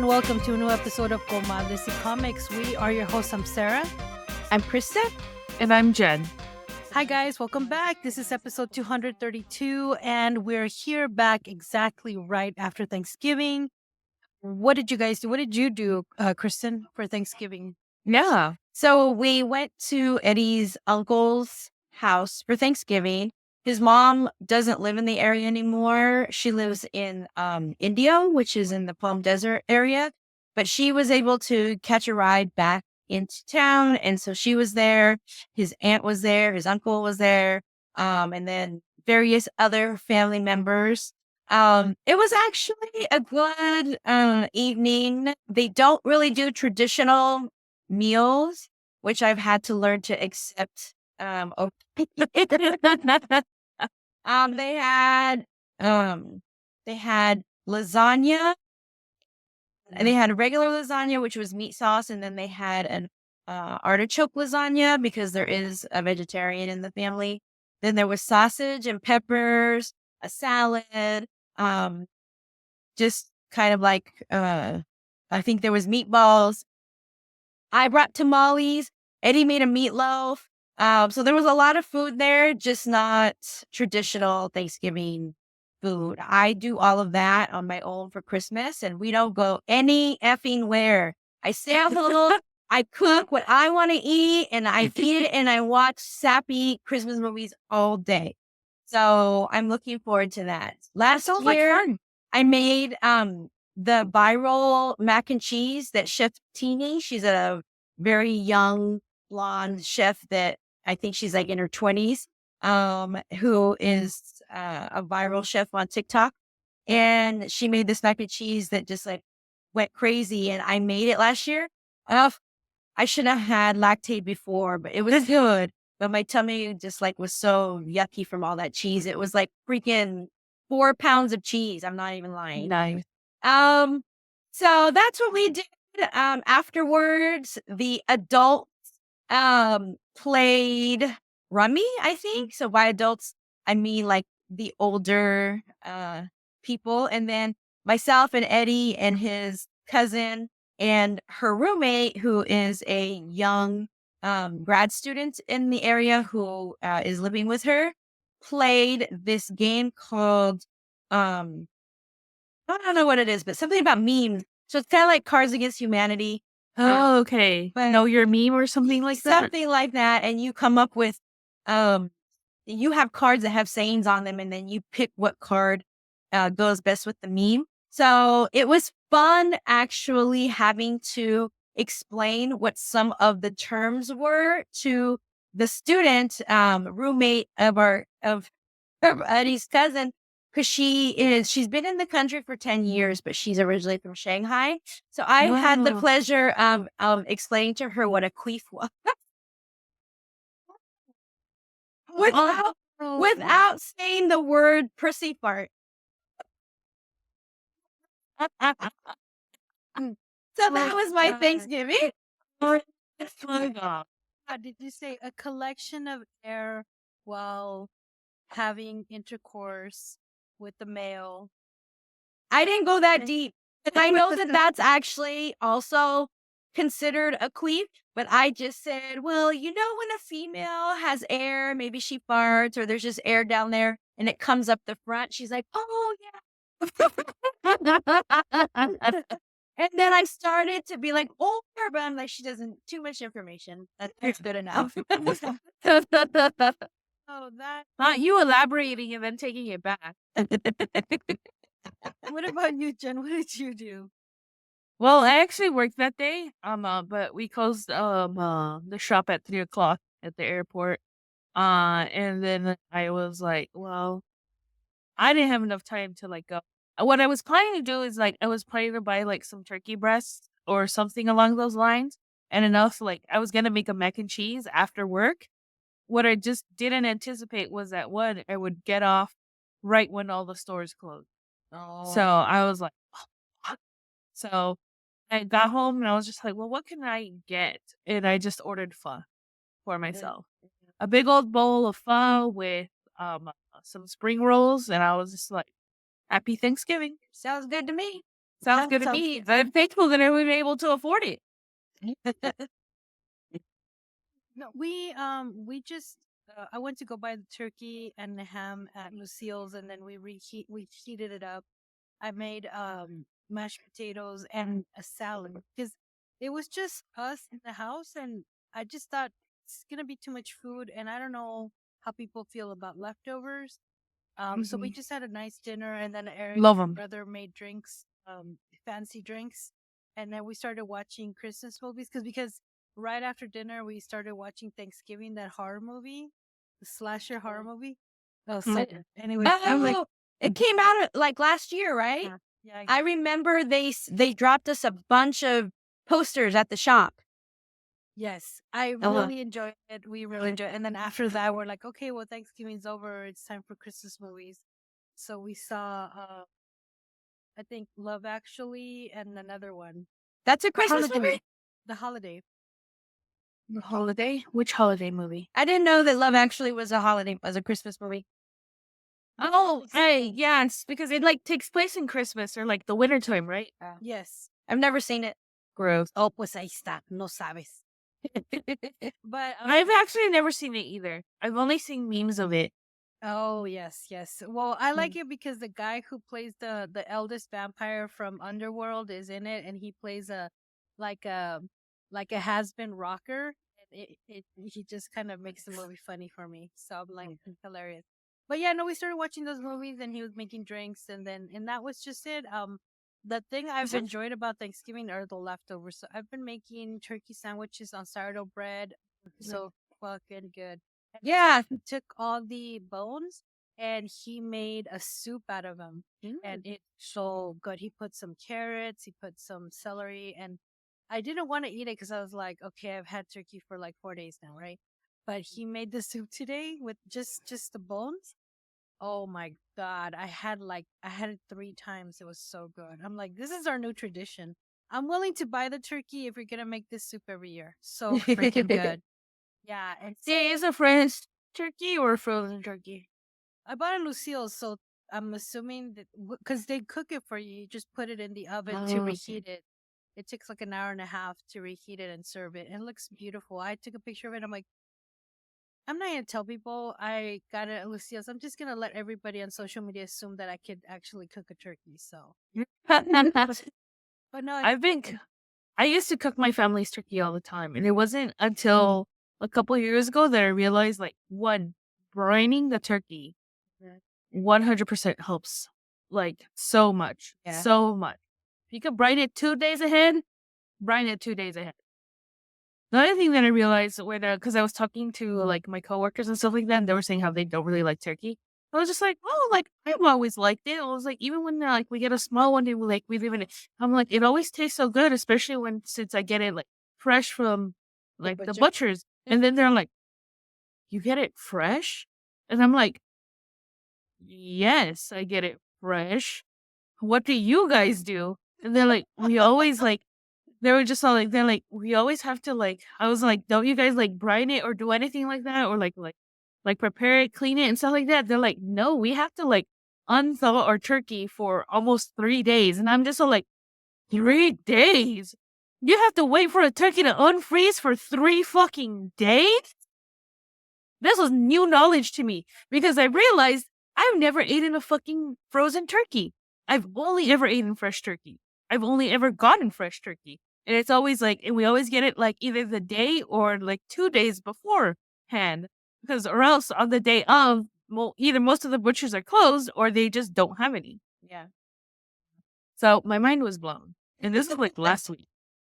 and welcome to a new episode of Comadres y Comics. We are your hosts. I'm Sarah. I'm Krista. And I'm Jen. Hi, guys. Welcome back. This is episode 232, and we're here back exactly right after Thanksgiving. What did you guys do? What did you do, Kristen, for Thanksgiving? Yeah. So we went to Eddie's uncle's house for Thanksgiving. His mom doesn't live in the area anymore. She lives in India, which is in the Palm Desert area. But she was able to catch a ride back into town. And so she was there. His aunt was there. His uncle was there. And then various other family members. It was actually a good evening. They don't really do traditional meals, which I've had to learn to accept. They had lasagna, and they had regular lasagna, which was meat sauce, and then they had an artichoke lasagna because there is a vegetarian in the family. Then there was sausage and peppers, a salad, just kind of like I think there was meatballs. I brought tamales. Eddie made a meatloaf. So there was a lot of food there, just not traditional Thanksgiving food. I do all of that on my own for Christmas, and we don't go any effing where. I sample, I cook what I want to eat, and I eat it, and I watch sappy Christmas movies all day. So I'm looking forward to that. Last year, I made the viral mac and cheese that Chef Teeny, she's a very young blonde chef that I think she's like in her 20s, who is a viral chef on TikTok. And she made this mac and cheese that just like went crazy. And I made it last year. I should have had Latte before, but it was good. But my tummy just like was so yucky from all that cheese. It was like freaking 4 pounds of cheese. I'm not even lying. Nice. So that's what we did. Afterwards, the adults played rummy, I think. So by adults, I mean like the older people. And then myself and Eddie and his cousin and her roommate, who is a young grad student in the area who is living with her, played this game called I don't know what it is, but something about memes. So it's kind of like Cards Against Humanity. Oh, okay. But Know your meme or something like that? Something like that. And you come up with, you have cards that have sayings on them, and then you pick what card goes best with the meme. So it was fun actually having to explain what some of the terms were to the student, roommate of Eddie's cousin. Because she's been in the country for 10 years, but she's originally from Shanghai. So I had the pleasure of explaining to her what a queef was. without saying the word pussy fart. So that was my Thanksgiving. Did you say a collection of air while having intercourse with the male? I didn't go that deep. I know that that's actually also considered a queef, but I just said, well, you know, when a female has air, maybe she farts or there's just air down there and it comes up the front. She's like, oh, yeah. And then I started to be like, oh, but I'm like, she doesn't, too much information. That's good enough. Oh, that. Not you elaborating and then taking it back. What about you, Jen? What did you do? Well, I actually worked that day. But we closed the shop at 3:00 at the airport. And then I was like, well, I didn't have enough time to like go. What I was planning to do is like I was planning to buy like some turkey breasts or something along those lines, and enough like I was gonna make a mac and cheese after work. What I just didn't anticipate was that one, I would get off right when all the stores closed. So I was like, oh, fuck. So I got home and I was just like, well, what can I get? And I just ordered pho for myself. A big old bowl of pho with some spring rolls. And I was just like, happy Thanksgiving. Sounds good to me. Sounds good to me. I'm thankful that I was able to afford it. No, we just I went to go buy the turkey and the ham at Lucille's, and then we heated it up. I made mashed potatoes and a salad because it was just us in the house, and I just thought it's gonna be too much food, and I don't know how people feel about leftovers. So we just had a nice dinner, and then Eric's Love 'em. brother made drinks, fancy drinks, and then we started watching Christmas movies because right after dinner we started watching Thanksgiving, that horror movie, the slasher horror movie. Oh, so anyway, I'm like, Oh, it came out like last year, right? yeah, I remember they dropped us a bunch of posters at the shop. yes, I really enjoyed it. We really enjoyed it. And then after that, we're like, okay, well, Thanksgiving's over. It's time for Christmas movies. So we saw, I think, Love Actually and another one, That's a Christmas Holiday. movie? The Holiday. The holiday? Which holiday movie? I didn't know that Love Actually was a Christmas movie. Oh, hey, yeah, it's because it like takes place in Christmas or like the winter time, right? Yes. I've never seen it. Gross. Oh, pues ahí está. No sabes. But I've actually never seen it either. I've only seen memes of it. oh yes, yes. Well, I like it because the guy who plays the eldest vampire from Underworld is in it, and he plays a like a has-been rocker. And he just kind of makes the movie funny for me. So I'm like hilarious. But yeah, no, we started watching those movies, and he was making drinks, and that was just it. The thing I've enjoyed about Thanksgiving are the leftovers. So I've been making turkey sandwiches on sourdough bread. So fucking good. And Yeah. he took all the bones and he made a soup out of them. And it's so good. He put some carrots, he put some celery, and I didn't want to eat it because I was like, okay, I've had turkey for like 4 days now, right? But he made the soup today with just the bones. Oh my God. I had it 3 times. It was so good. I'm like, this is our new tradition. I'm willing to buy the turkey if you're going to make this soup every year. So freaking good. Yeah. And Is a French turkey or a frozen turkey? I bought it in Lucille's, so I'm assuming that because they cook it for you, you just put it in the oven to reheat it. It takes like an hour and a half to reheat it and serve it. And it looks beautiful. I took a picture of it. I'm like, I'm not going to tell people I got it at Lucille's. I'm just going to let everybody on social media assume that I could actually cook a turkey. So, but no, I used to cook my family's turkey all the time. And it wasn't until a couple years ago that I realized, like, one, brining the turkey 100% helps, like, so much. Yeah. So much. If you could brine it 2 days ahead, brine it 2 days ahead. The other thing that I realized because I was talking to like my coworkers and stuff like that, and they were saying how they don't really like turkey. I was just like, oh, like I've always liked it. I was like, even when like we get a small one, we leave it. I'm like, it always tastes so good, especially since I get it like fresh from like the butchers. And then they're like, you get it fresh? And I'm like, yes, I get it fresh. What do you guys do? And they're like, we always like. They were just all like, they're like, we always have to like, I was like, don't you guys like brine it or do anything like that? Or like prepare it, clean it and stuff like that. They're like, no, we have to like unthaw our turkey for almost 3 days. And I'm just all like, 3 days? You have to wait for a turkey to unfreeze for 3 fucking days? This was new knowledge to me because I realized I've never eaten a fucking frozen turkey. I've only ever eaten fresh turkey. I've only ever gotten fresh turkey. And it's always like, and we always get it like either the day or like 2 days beforehand. Because or else on the day of, well, either most of the butchers are closed or they just don't have any. Yeah. So my mind was blown. And this was like last week.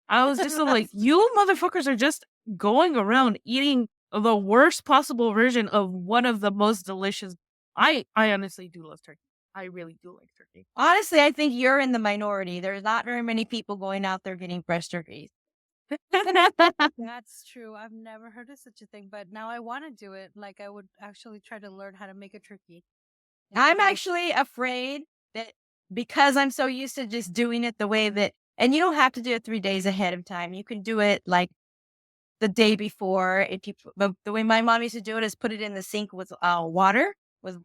I was just like, you motherfuckers are just going around eating the worst possible version of one of the most delicious. I honestly do love turkey. I really do like turkey. Honestly, I think you're in the minority. There's not very many people going out there getting fresh turkeys. that's true. I've never heard of such a thing, but now I want to do it. Like I would actually try to learn how to make a turkey. I'm actually afraid that because I'm so used to just doing it the way that, and you don't have to do it 3 days ahead of time. You can do it like the day before. But the way my mom used to do it is put it in the sink with water with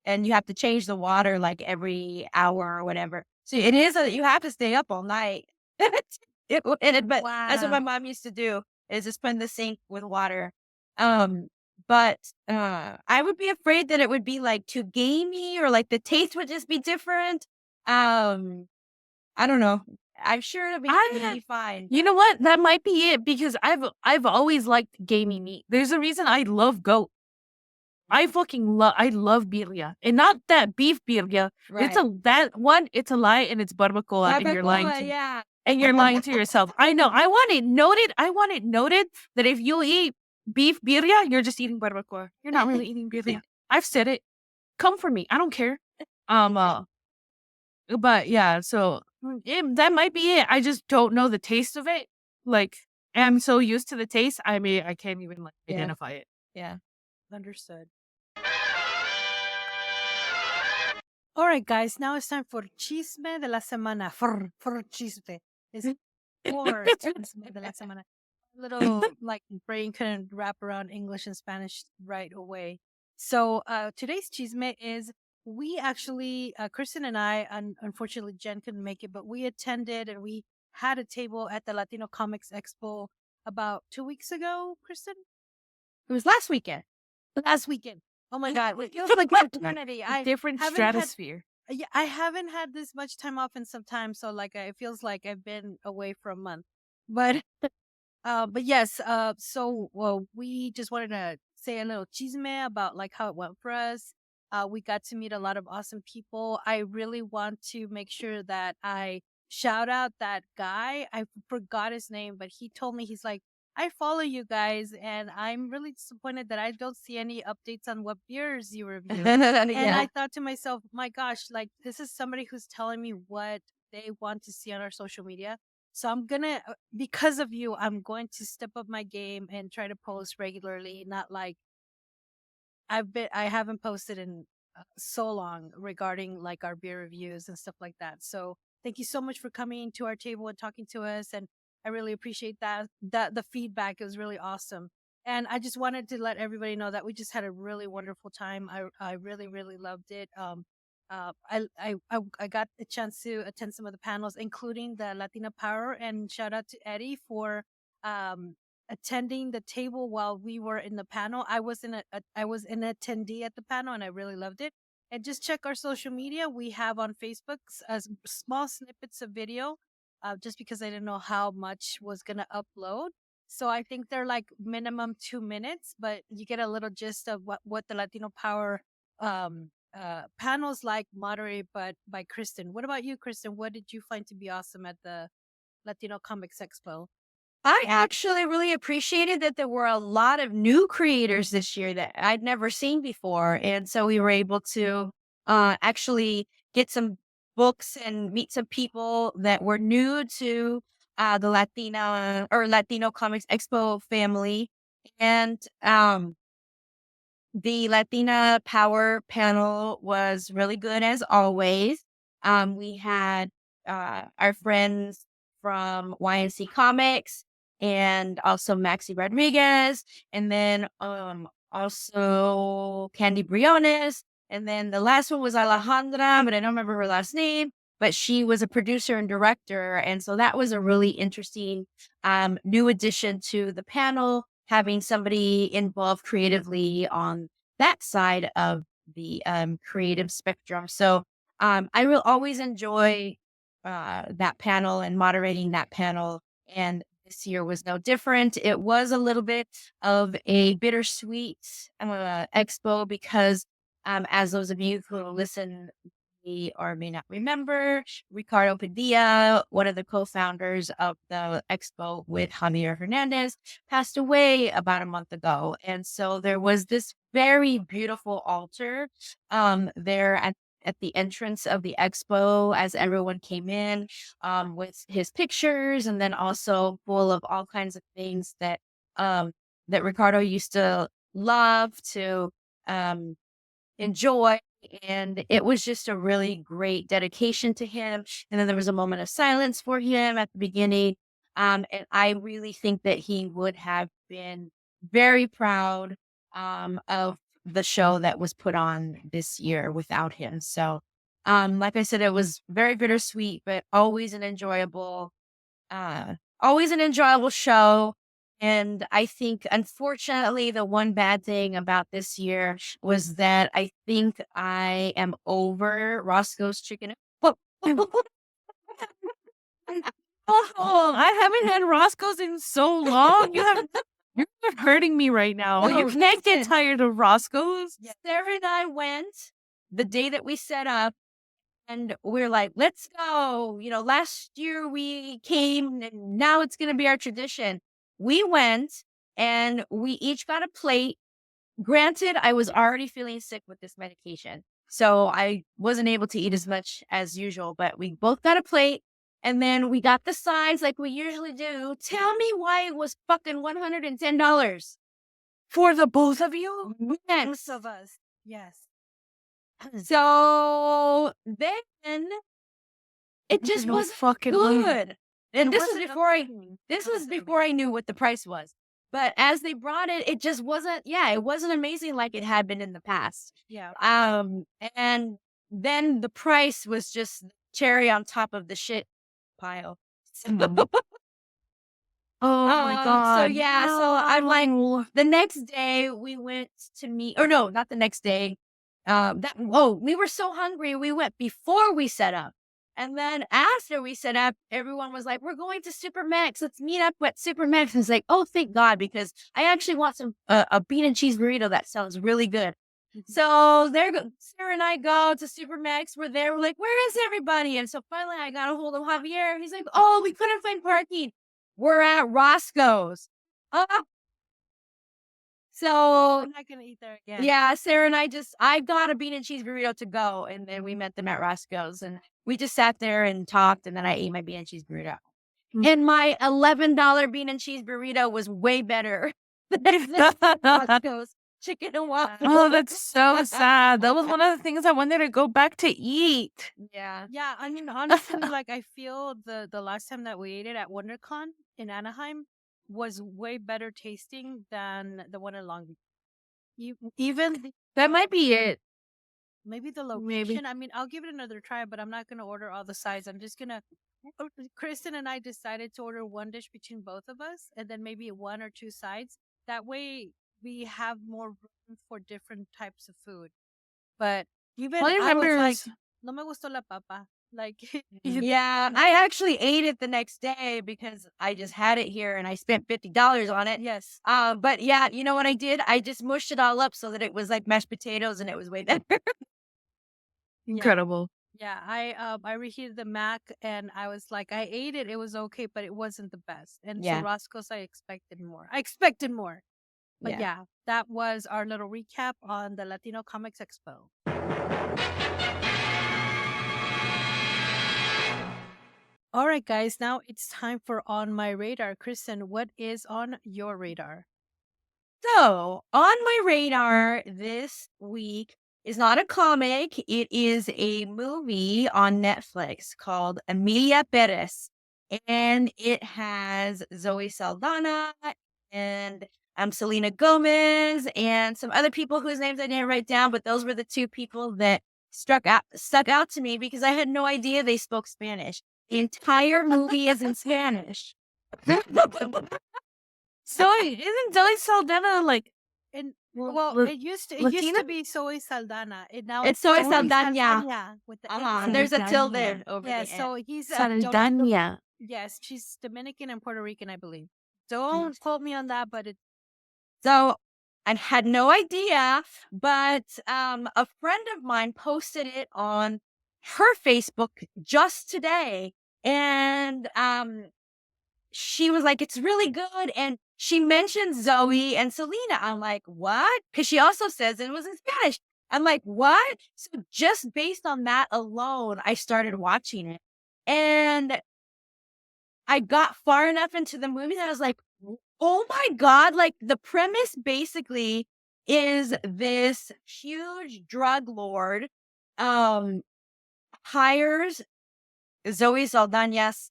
and you have to change the water like every hour or whatever. So it is you have to stay up all night. But that's what my Wow. mom used to do, is to spend the sink with water. Um, but I would be afraid that it would be like too gamey, or like the taste would just be different. Um, I don't know. I'm sure it'll be fine. You know what? That might be it, because I've always liked gamey meat. There's a reason I love goat. I love birria, and not that beef birria. Right. It's a lie, and it's barbacoa, and you're lying to yeah. and you're lying to yourself. I know. I want it noted. That if you eat beef birria, you're just eating barbacoa. You're not really eating birria. I've said it. Come for me. I don't care. But yeah, so that might be it. I just don't know the taste of it. Like, I'm so used to the taste. I mean, I can't even like Yeah. identify it. Yeah. Understood. All right, guys. Now it's time for Chisme de la Semana. For chisme. It's for Chisme de la Semana. Little like brain couldn't wrap around English and Spanish right away. So today's chisme is, we actually, Kristen and I, unfortunately Jen couldn't make it, but we attended and we had a table at the Latino Comics Expo about 2 weeks ago, Kristen? It was last weekend. Last weekend. Oh my God. It feels like eternity. Different haven't had- stratosphere. Yeah, I haven't had this much time off in some time, so like it feels like I've been away for a month. But yes, so well, we just wanted to say a little chisme about like how it went for us. We got to meet a lot of awesome people. I really want to make sure that I shout out that guy. I forgot his name, but he told me, he's like, I follow you guys, and I'm really disappointed that I don't see any updates on what beers you review. And I thought to myself, my gosh, like this is somebody who's telling me what they want to see on our social media. So I'm gonna, because of you, I'm going to step up my game and try to post regularly. Not like I haven't posted in so long regarding like our beer reviews and stuff like that. So thank you so much for coming to our table and talking to us, and I really appreciate that. The feedback is really awesome. And I just wanted to let everybody know that we just had a really wonderful time. I really really loved it. I got the chance to attend some of the panels, including the Latina Power, and shout out to Eddie for attending the table while we were in the panel. I was an attendee at the panel, and I really loved it. And just check our social media. We have on Facebook small snippets of video, just because I didn't know how much was gonna upload. So I think they're like minimum 2 minutes, but you get a little gist of what the Latino Power panels like, moderated by Kristen. What about you, Kristen? What did you find to be awesome at the Latino Comics Expo? I actually really appreciated that there were a lot of new creators this year that I'd never seen before. And so we were able to actually get some books and meet some people that were new to the Latino Comics Expo family. And the Latina Power panel was really good as always. We had our friends from YNC Comics, and also Maxi Rodriguez, and then also Candy Briones, and then the last one was Alejandra, but I don't remember her last name. But she was a producer and director, and so that was a really interesting new addition to the panel, having somebody involved creatively on that side of the creative spectrum. So I will always enjoy that panel and moderating that panel. And this year was no different. It was a little bit of a bittersweet expo because, as those of you who listen may or may not remember, Ricardo Padilla, one of the co-founders of the expo with Javier Hernandez, passed away about a month ago. And so there was this very beautiful altar there at the entrance of the expo as everyone came in, with his pictures, and then also full of all kinds of things that that Ricardo used to love to enjoy. And it was just a really great dedication to him. And then there was a moment of silence for him at the beginning. And I really think that he would have been very proud of the show that was put on this year without him. So, like I said, it was very bittersweet, but always an enjoyable show. And I think, unfortunately, the one bad thing about this year was that I think I am over Roscoe's Chicken. Oh, I haven't had Roscoe's in so long. You're hurting me right now. No, You can't get tired of Roscoe's. Sarah and I went the day that we set up, and we're like, let's go. Last year we came, and now it's going to be our tradition. We went and we each got a plate. Granted, I was already feeling sick with this medication, so I wasn't able to eat as much as usual, but we both got a plate. And then we got the sides like we usually do. Tell me why it was fucking $110. For the both of you? Yes. Both of us. Yes. So then it just No wasn't fucking good. way. And this was wasn't before amazing. this It was wasn't before I knew what the price was. But as they brought it, it just wasn't, it wasn't amazing like it had been in the past. Yeah. And then the price was just cherry on top of the shit pile. Oh my God. So I'm like, the next day we went to meet, or no, not the next day. We were so hungry. We went before we set up. And then after we set up, everyone was like, we're going to Supermax. Let's meet up at Supermax. And it's like, oh, thank God, because I actually want a bean and cheese burrito that sounds really good. So Sarah and I go to Supermax. We're there. We're like, where is everybody? And so finally I got a hold of Javier. He's like, oh, we couldn't find parking. We're at Roscoe's. So I'm not gonna eat there again. yeah, Sarah and I got a bean and cheese burrito to go, and then we met them at Roscoe's, and we just sat there and talked, and then I ate my bean and cheese burrito. And my $11 bean and cheese burrito was way better than Roscoe's chicken and waffles. Oh, that's so sad. That was one of the things I wanted to go back to eat. Yeah. Yeah, I mean, honestly, like I feel the last time that we ate it at WonderCon in Anaheim was way better tasting than the one in Long Beach. Even That might be it. maybe the location. I mean, I'll give it another try, but I'm not gonna order all the sides. I'm just gonna. Kristen and I decided to order one dish between both of us, and then maybe one or two sides. That way, we have more room for different types of food. But even All I I remember was like, is no me gustó la papa. Like, Yeah, I actually ate it the next day because I just had it here and I spent $50 on it. yes. But yeah, you know what I did? I just mushed it all up so that it was like mashed potatoes and it was way better. incredible. Yeah, I reheated the mac and I was like, I ate it. It was okay, but it wasn't the best. And Yeah. so Roscoe's, I expected more. But Yeah. yeah, that was our little recap on the Latino Comics Expo. All right, guys, now it's time for On My Radar. Kristen, what is on your radar? So, on my radar this week is not a comic. It is a movie on Netflix called Emilia, Pérez. And it has Zoe Saldana and Selena Gomez and some other people whose names I didn't write down, but those were the two people that stuck out to me because I had no idea they spoke Spanish. The entire movie is in Spanish. Isn't Zoe Saldana like And Well, well, La- it used to Latina? be Zoe Saldana. Now It's Zoe Zoe Saldana. with the And there's a tilde Saldana. over yeah. the So end. he's Saldana? yes, she's Dominican and Puerto Rican, I believe. Don't quote me on that, but it So I had no idea, but a friend of mine posted it on her Facebook just today, and she was like, "It's really good," and she mentioned Zoe and Selena. I'm like, "What?" Because she also says it was in Spanish. I'm like, "What?" So just based on that alone, I started watching it, and I got far enough into the movie that I was like, oh my God, like the premise basically is this huge drug lord hires Zoe Saldana's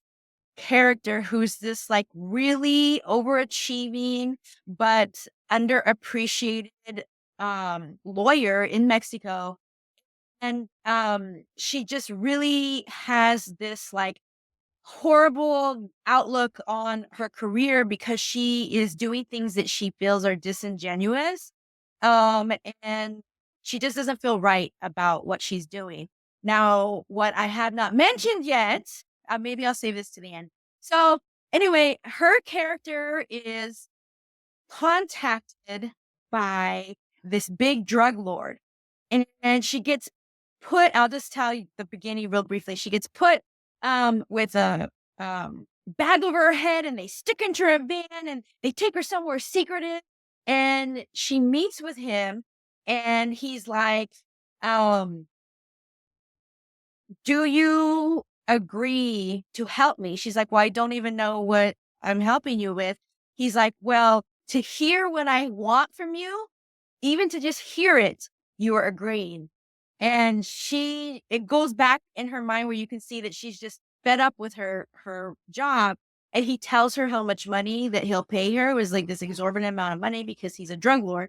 character, who's this like really overachieving but underappreciated lawyer in Mexico. And she just really has this like horrible outlook on her career because she is doing things that she feels are disingenuous. And she just doesn't feel right about what she's doing. Now, what I have not mentioned yet, maybe I'll save this to the end. So, anyway, her character is contacted by this big drug lord, and she gets put. I'll just tell you the beginning real briefly. She gets put with a bag over her head, and they stick into her van, and they take her somewhere secretive, and she meets with him, and he's like, do you agree to help me? She's like, well, I don't even know what I'm helping you with. He's like, well, to hear what I want from you, even to just hear it, you are agreeing. And it goes back in her mind where you can see that she's just fed up with her job. And he tells her how much money that he'll pay her. It was like this exorbitant amount of money because he's a drug lord.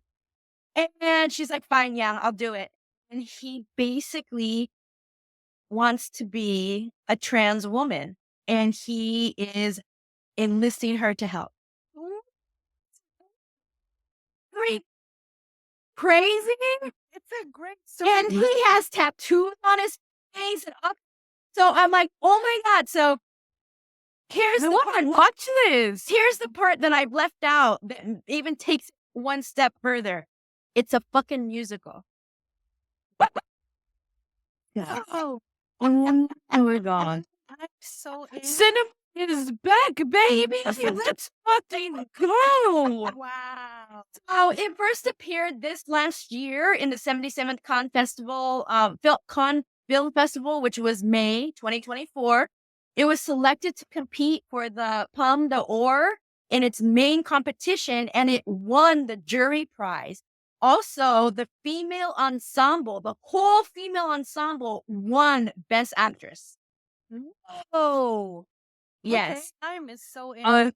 And she's like, fine, yeah, I'll do it. And he basically wants to be a trans woman, and he is enlisting her to help. Great. Crazy. It's a great story. And he has tattoos on his face. So I'm like, oh my God. So here's the part. Watch this. Here's the part that I've left out that even takes one step further. It's a fucking musical. Oh, Oh my God. I'm so in. Cinema is back, baby. Let's fucking go. Wow. Oh, it first appeared this last year in the 77th Cannes Festival, Film Festival, which was May 2024. It was selected to compete for the Palme d'Or in its main competition, and it won the jury prize. Also, the female ensemble, the whole female ensemble, won Best Actress. Oh, Yes. okay. I'm is so in.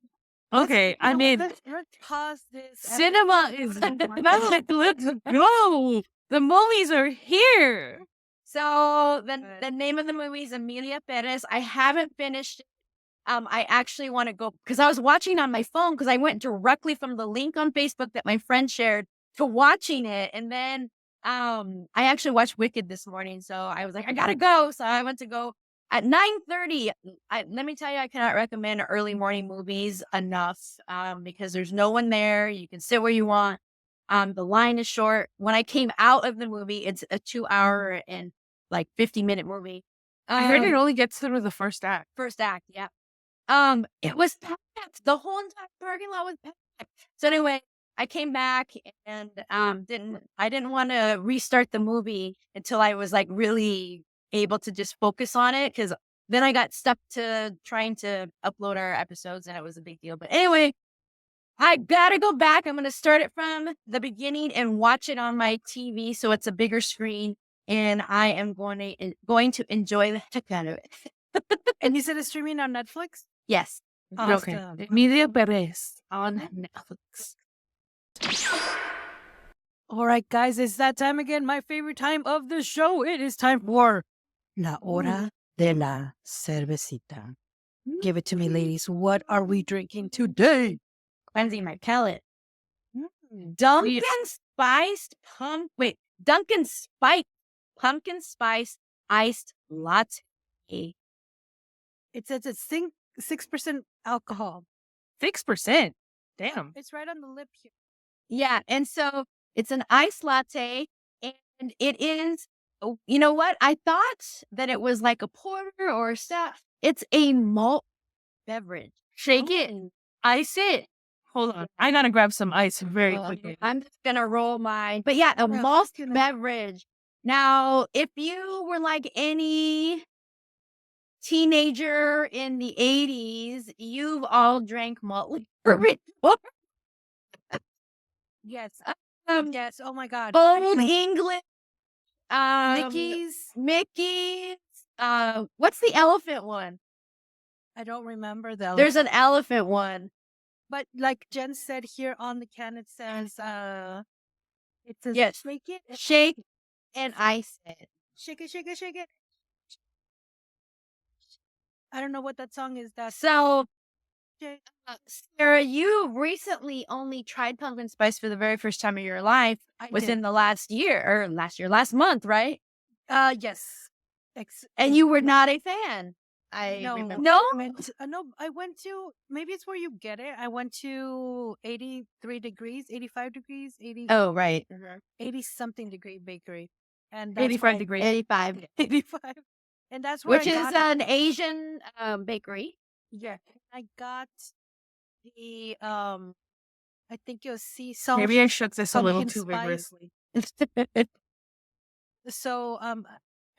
Okay, I mean, let's pause this. cinema is back. Let's go. The movies are here. So the Good. name of the movie is Emilia Pérez. I haven't finished it. I actually want to go because I was watching on my phone because I went directly from the link on Facebook that my friend shared to watching it. And then I actually watched Wicked this morning. So I was like, I gotta go. So I went to go at 9:30. Let me tell you, I cannot recommend early morning movies enough because there's no one there. You can sit where you want. The line is short. When I came out of the movie, it's a 2-hour and like 50-minute movie. I heard it only gets through the first act. First act, yeah. It was packed. The whole entire parking lot was packed. So anyway, I came back and didn't want to restart the movie until I was like really able to just focus on it because then I got stuck to trying to upload our episodes and it was a big deal. But anyway, I gotta go back. I'm gonna start it from the beginning and watch it on my TV so it's a bigger screen, and I am going to enjoy the heck out of it. And you said it's streaming on Netflix? Yes. Okay, Awesome. Emilia Pérez on Netflix. All right, guys, it's that time again. My favorite time of the show. It is time for La Hora de la Cervecita. Give it to me, ladies. What are we drinking today? Cleansing my palate. Dunkin spiked pumpkin spice iced latte. It says it's 6% alcohol. 6%. Damn. It's right on the lip here. Yeah, and so it's an iced latte, and it is. Oh, you know what? I thought that it was like a porter or a stout. It's a malt beverage. Shake it, ice it. Hold on. I gotta grab some ice very quickly. I'm just gonna roll mine. But yeah, a malt beverage. Now, if you were like any teenager in the 80s, you've all drank malt liquor before. Yes. Yes. Oh my God. Old English. Mickey's. What's the elephant one? I don't remember the. There's an elephant one. But like Jen said here on the can, it says It says Yes. shake it, Shake and ice it. shake it, shake it, shake it. I don't know what that song is. That's So, shake. Sarah, you recently only tried pumpkin spice for the very first time of your life I within did. the last month, right? Yes. And you were not a fan. No, No? I went to, maybe it's where you get it. I went to 83 degrees, 85 degrees, 80, Oh, right. 80 something degree bakery. And that's 85 where degrees. 85, 85. And that's where which I is got it. an Asian bakery. Yeah. I got the, I think it was sea salt. Maybe I shook this a little pumpkin too spice. vigorously. So,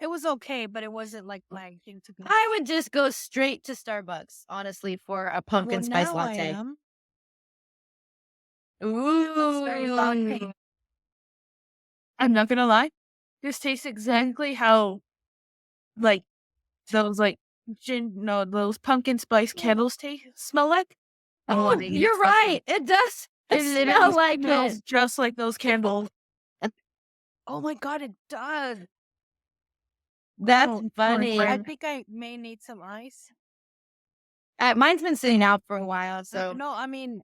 it was okay, but it wasn't like my thing to go. I would just go straight to Starbucks, honestly, for a pumpkin spice now latte. I am. Ooh. latte. I'm not gonna lie. This tastes exactly how, like, those those pumpkin spice candles smell like. Oh, you're right. It does. It It smells literally like smells it. just like those candles. Oh my God, it does. That's Oh, funny. I think I may need some ice. Mine's been sitting out for a while, so No, I mean,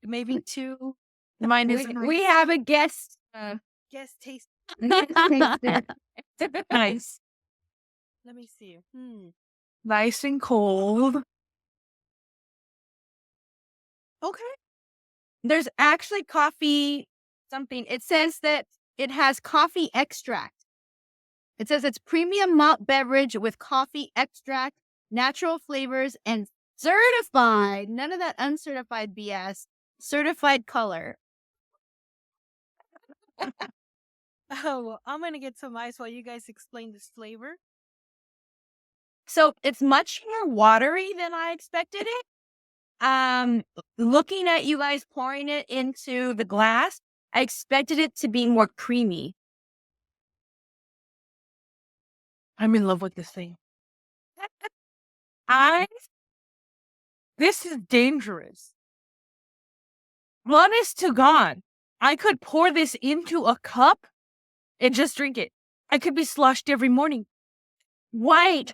maybe two. Mine is we have a guest. Guess taste. nice, Let me see. nice and cold. Okay. There's actually coffee something. It says that it has coffee extract. It says it's premium malt beverage with coffee extract, natural flavors, and certified, none of that uncertified BS, certified color. Oh, well, I'm gonna get some ice while you guys explain this flavor. So it's much more watery than I expected it. Looking at you guys pouring it into the glass, I expected it to be more creamy. I'm in love with this thing. This is dangerous. Honest to God, I could pour this into a cup and just drink it. I could be sloshed every morning. Wait,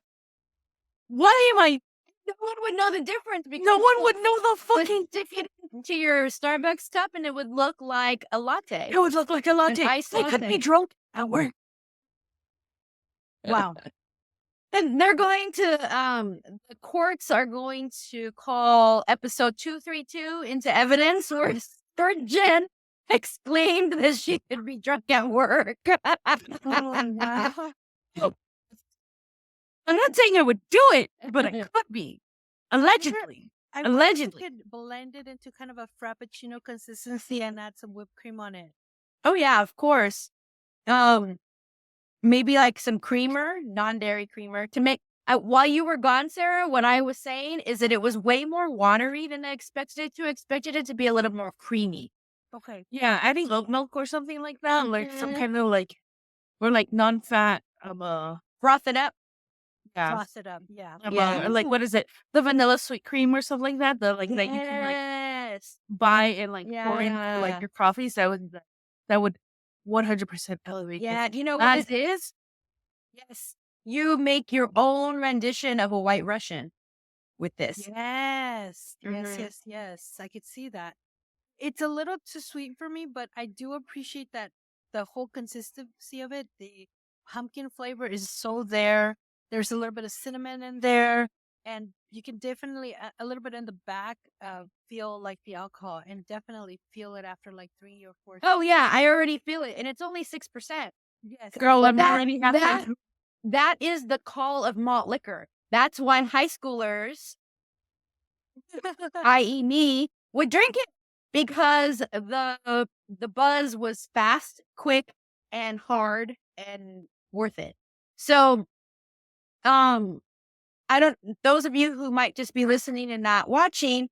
Why am I? no one would know the difference because No one would know the fucking. stick it into your Starbucks cup and it would look like a latte. It would look like a latte. iced I could latte. be drunk at work. Wow. And they're going to, the courts are going to call episode 232 into evidence where Jen exclaimed that she could be drunk at work. Wow. I'm not saying I would do it, but I could be. Allegedly. I Allegedly. could blend it into kind of a frappuccino consistency and add some whipped cream on it. Oh yeah, of course. Maybe like some creamer, non-dairy creamer to make. While you were gone, Sarah, what I was saying is that it was way more watery than I expected it to. I expected it to be a little more creamy. Okay. Yeah, adding oat milk or something like that. Like some kind of or like non-fat, Froth it up. yeah. Frost it up. Yeah. Yeah. Or like, what is it? The vanilla sweet cream or something like that. That you can Yes. buy and pour into Yeah. your coffees. That would 100% elevate. Yeah. it. Do you know what That this is? Yes. You make your own rendition of a White Russian with this. Yes. Mhm. Yes. I could see that. It's a little too sweet for me, but I do appreciate that the whole consistency of it. The pumpkin flavor is so there. There's a little bit of cinnamon in there, and you can definitely a little bit in the back feel like the alcohol, and definitely feel it after like 3 or 4. Oh yeah, I already feel it, and it's only 6%. Yes. Girl, I'm That- already halfway. That is the call of malt liquor. That's why high schoolers, i.e., me, would drink it because the buzz was fast, quick, and hard, and worth it. So, those of you who might just be listening and not watching,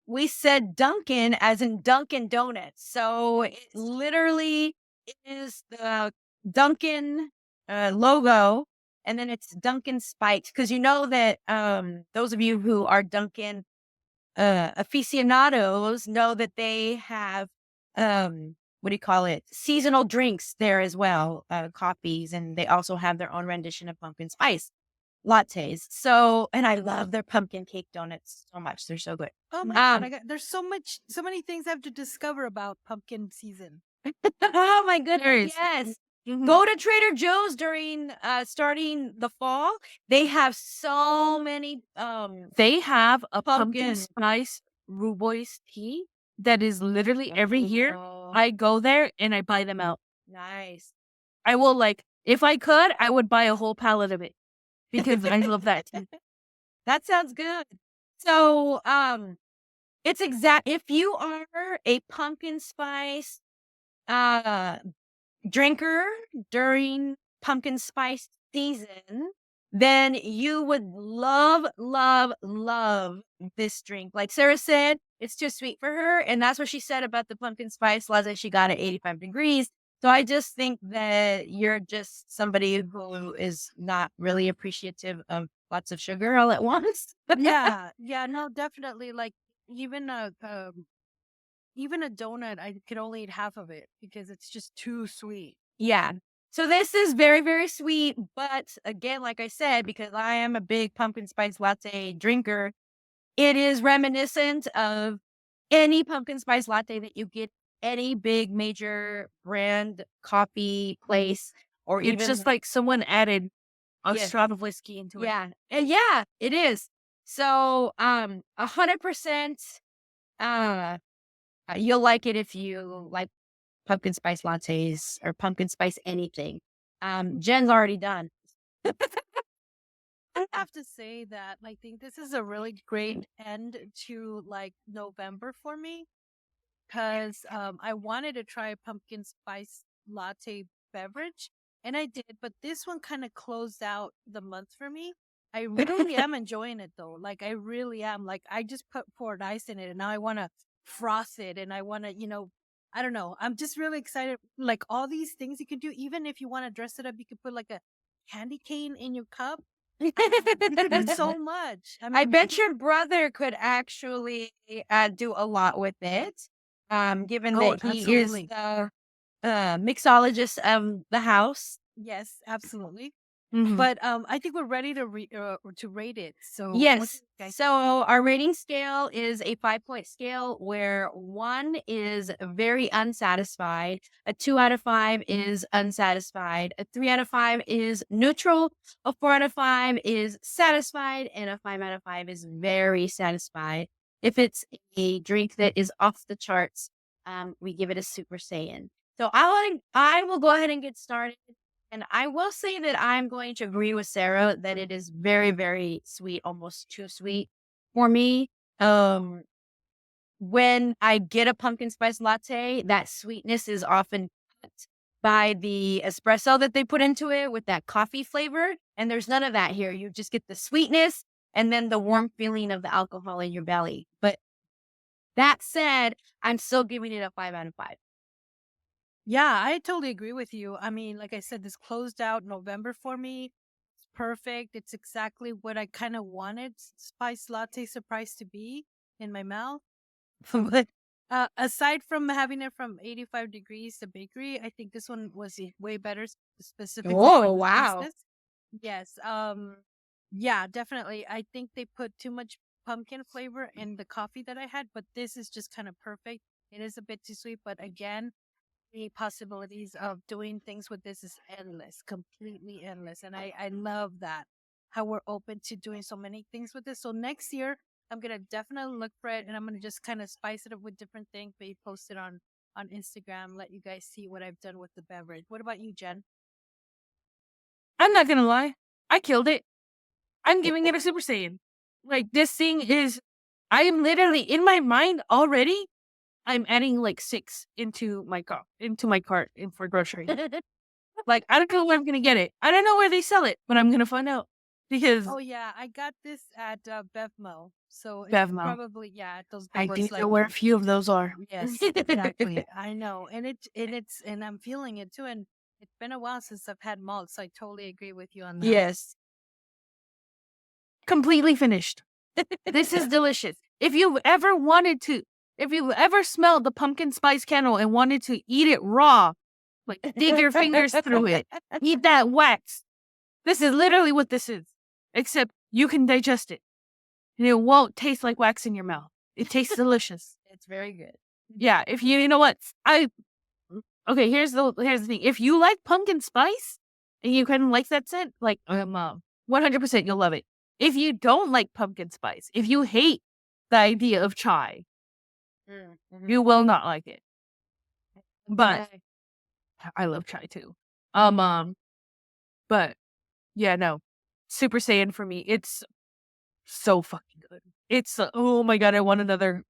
we said Dunkin' as in Dunkin' Donuts. So it literally is the Dunkin' logo, and then it's Dunkin' spiked. Because you know that those of you who are Dunkin' aficionados know that they have seasonal drinks there as well, coffees, and they also have their own rendition of pumpkin spice lattes. So, and I love their pumpkin cake donuts so much. They're so good. Oh my God. There's so many things I have to discover about pumpkin season. Oh my There goodness. is. Yes. Mhm. Go to Trader Joe's during starting the fall. They have so many They have a pumpkin pumpkin. spice rhubarb tea that is literally every year. Oh, I go there and I buy them out. nice. I will if I could, I would buy a whole pallet of it because I love that tea. That sounds good. So, it's if you are a pumpkin spice drinker during pumpkin spice season, then you would love, love, love this drink. Like Sarah said, it's too sweet for her. And that's what she said about the pumpkin spice latte she got at 85 degrees. So I just think that you're just somebody who is not really appreciative of lots of sugar all at once. Yeah. Yeah. No, definitely. Like even a donut, I could only eat half of it because it's just too sweet. Yeah. So this is very, very sweet. But again, like I said, because I am a big pumpkin spice latte drinker, it is reminiscent of any pumpkin spice latte that you get any big major brand coffee place, or It's even just like someone added a Yes. shot of whiskey into it. yeah. And yeah, it is. So 100% you'll like it if you like pumpkin spice lattes or pumpkin spice anything. Jen's already done. I have to say that I think this is a really great end to like November for me because I wanted to try a pumpkin spice latte beverage and I did, but this one kind of closed out the month for me. I really am enjoying it though. Like I really am. Like I just poured ice in it and now I want to frost it and I want to, I don't know. I'm just really excited. Like all these things you can do, even if you want to dress it up, you could put like a candy cane in your cup. You could do so much. I bet your brother could actually do a lot with it, given Oh, that he absolutely. is the mixologist of the house. Yes, absolutely. Mhm. But I think we're ready to rate it. So what do Yes. you guys- So our rating scale is a 5-point scale where 1 is very unsatisfied, a 2 out of 5 is unsatisfied, a 3 out of 5 is neutral, a 4 out of 5 is satisfied, and a 5 out of 5 is very satisfied. If it's a drink that is off the charts, we give it a Super Saiyan. So I will go ahead and get started. And I will say that I'm going to agree with Sarah that it is very, very sweet, almost too sweet for me. When I get a pumpkin spice latte, that sweetness is often cut by the espresso that they put into it with that coffee flavor. And there's none of that here. You just get the sweetness and then the warm feeling of the alcohol in your belly. But that said, I'm still giving it a 5 out of 5. Yeah, I totally agree with you. I mean, like I said, this closed out November for me. It's perfect. It's exactly what I kind of wanted spice latte surprise to be in my mouth. But aside from having it from 85 degrees to bakery, I think this one was way better specifically. Oh, for the wow. business. Yes. Yeah, definitely. I think they put too much pumpkin flavor in the coffee that I had, but this is just kind of perfect. It is a bit too sweet, but again, the possibilities of doing things with this is endless, completely endless. And I love that, how we're open to doing so many things with this. So next year, I'm going to definitely look for it and I'm going to just kind of spice it up with different things, maybe post it on Instagram, let you guys see what I've done with the beverage. What about you, Jen? I'm not gonna lie. I killed it. I'm giving it a Super Saiyan. Like this thing is I am literally in my mind already. I'm adding like 6 into my cart for grocery. Like I don't know where I'm gonna get it. I don't know where they sell it, but I'm gonna find out because Oh yeah, I got this at Bevmo. So it's Bevmo. probably at those I big ones, think like know where a few of those are. yes, exactly. I know. And I'm feeling it too. And it's been a while since I've had malt, so I totally agree with you on that. Yes. Completely finished. This is delicious. If you've ever wanted to, If you ever smelled the pumpkin spice candle and wanted to eat it raw, like dig your fingers through it, eat that wax. This is literally what this is, except you can digest it and it won't taste like wax in your mouth. It tastes delicious. It's very good. Yeah, if you know what okay, here's the thing. If you like pumpkin spice and you kind of like that scent, like 100% you'll love it. If you don't like pumpkin spice, if you hate the idea of chai, you will not like it. But I love chai too. But yeah, no. Super Saiyan for me, it's so fucking good. It's oh my god, I want another.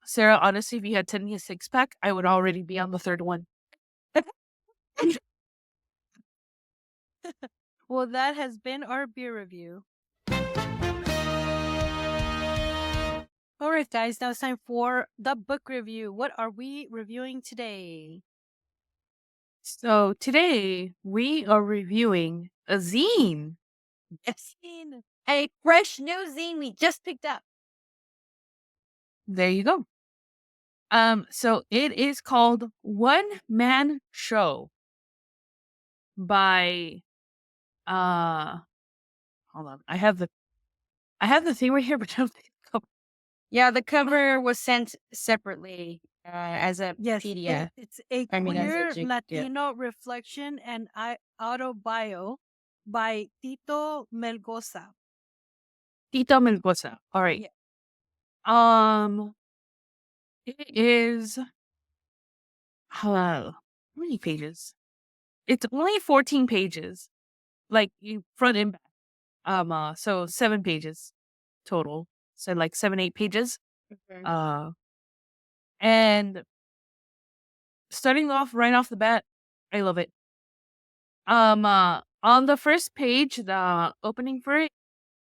Sarah, honestly, if you had 10 me a 6-pack, I would already be on the third one. Well, that has been our beer review. All right, guys, now it's time for the book review. What are we reviewing today? So today we are reviewing a zine. Yes. A fresh new zine we just picked up. There you go. So it is called One Man Show by hold on. I have the thing right here, but I don't think the cover. Yeah, the cover was sent separately as a Yes, PDF. it's a I mean, as a queer jig- Latino reflection and autobio by Tito Melgoza. Tito Melgoza. All right. Yeah. It is how many pages? It's only 14 pages, like front and back. So 7 pages total. So like 7-8 pages. And starting off right off the bat, I love it. On the first page, the opening for it,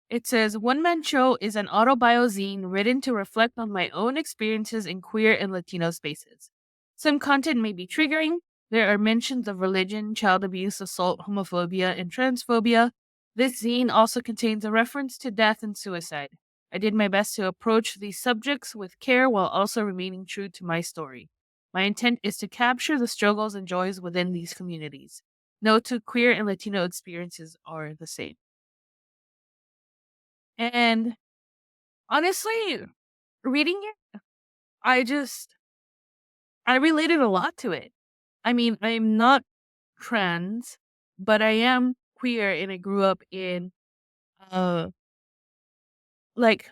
it says, One Man Show is an autobio zine written to reflect on my own experiences in queer and Latino spaces. Some content may be triggering. There are mentions of religion, child abuse, assault, homophobia, and transphobia. This zine also contains a reference to death and suicide. I did my best to approach these subjects with care while also remaining true to my story. My intent is to capture the struggles and joys within these communities. No two queer and Latino experiences are the same. And honestly, reading it, I related a lot to it. I mean, I'm not trans, but I am queer and I grew up in, like,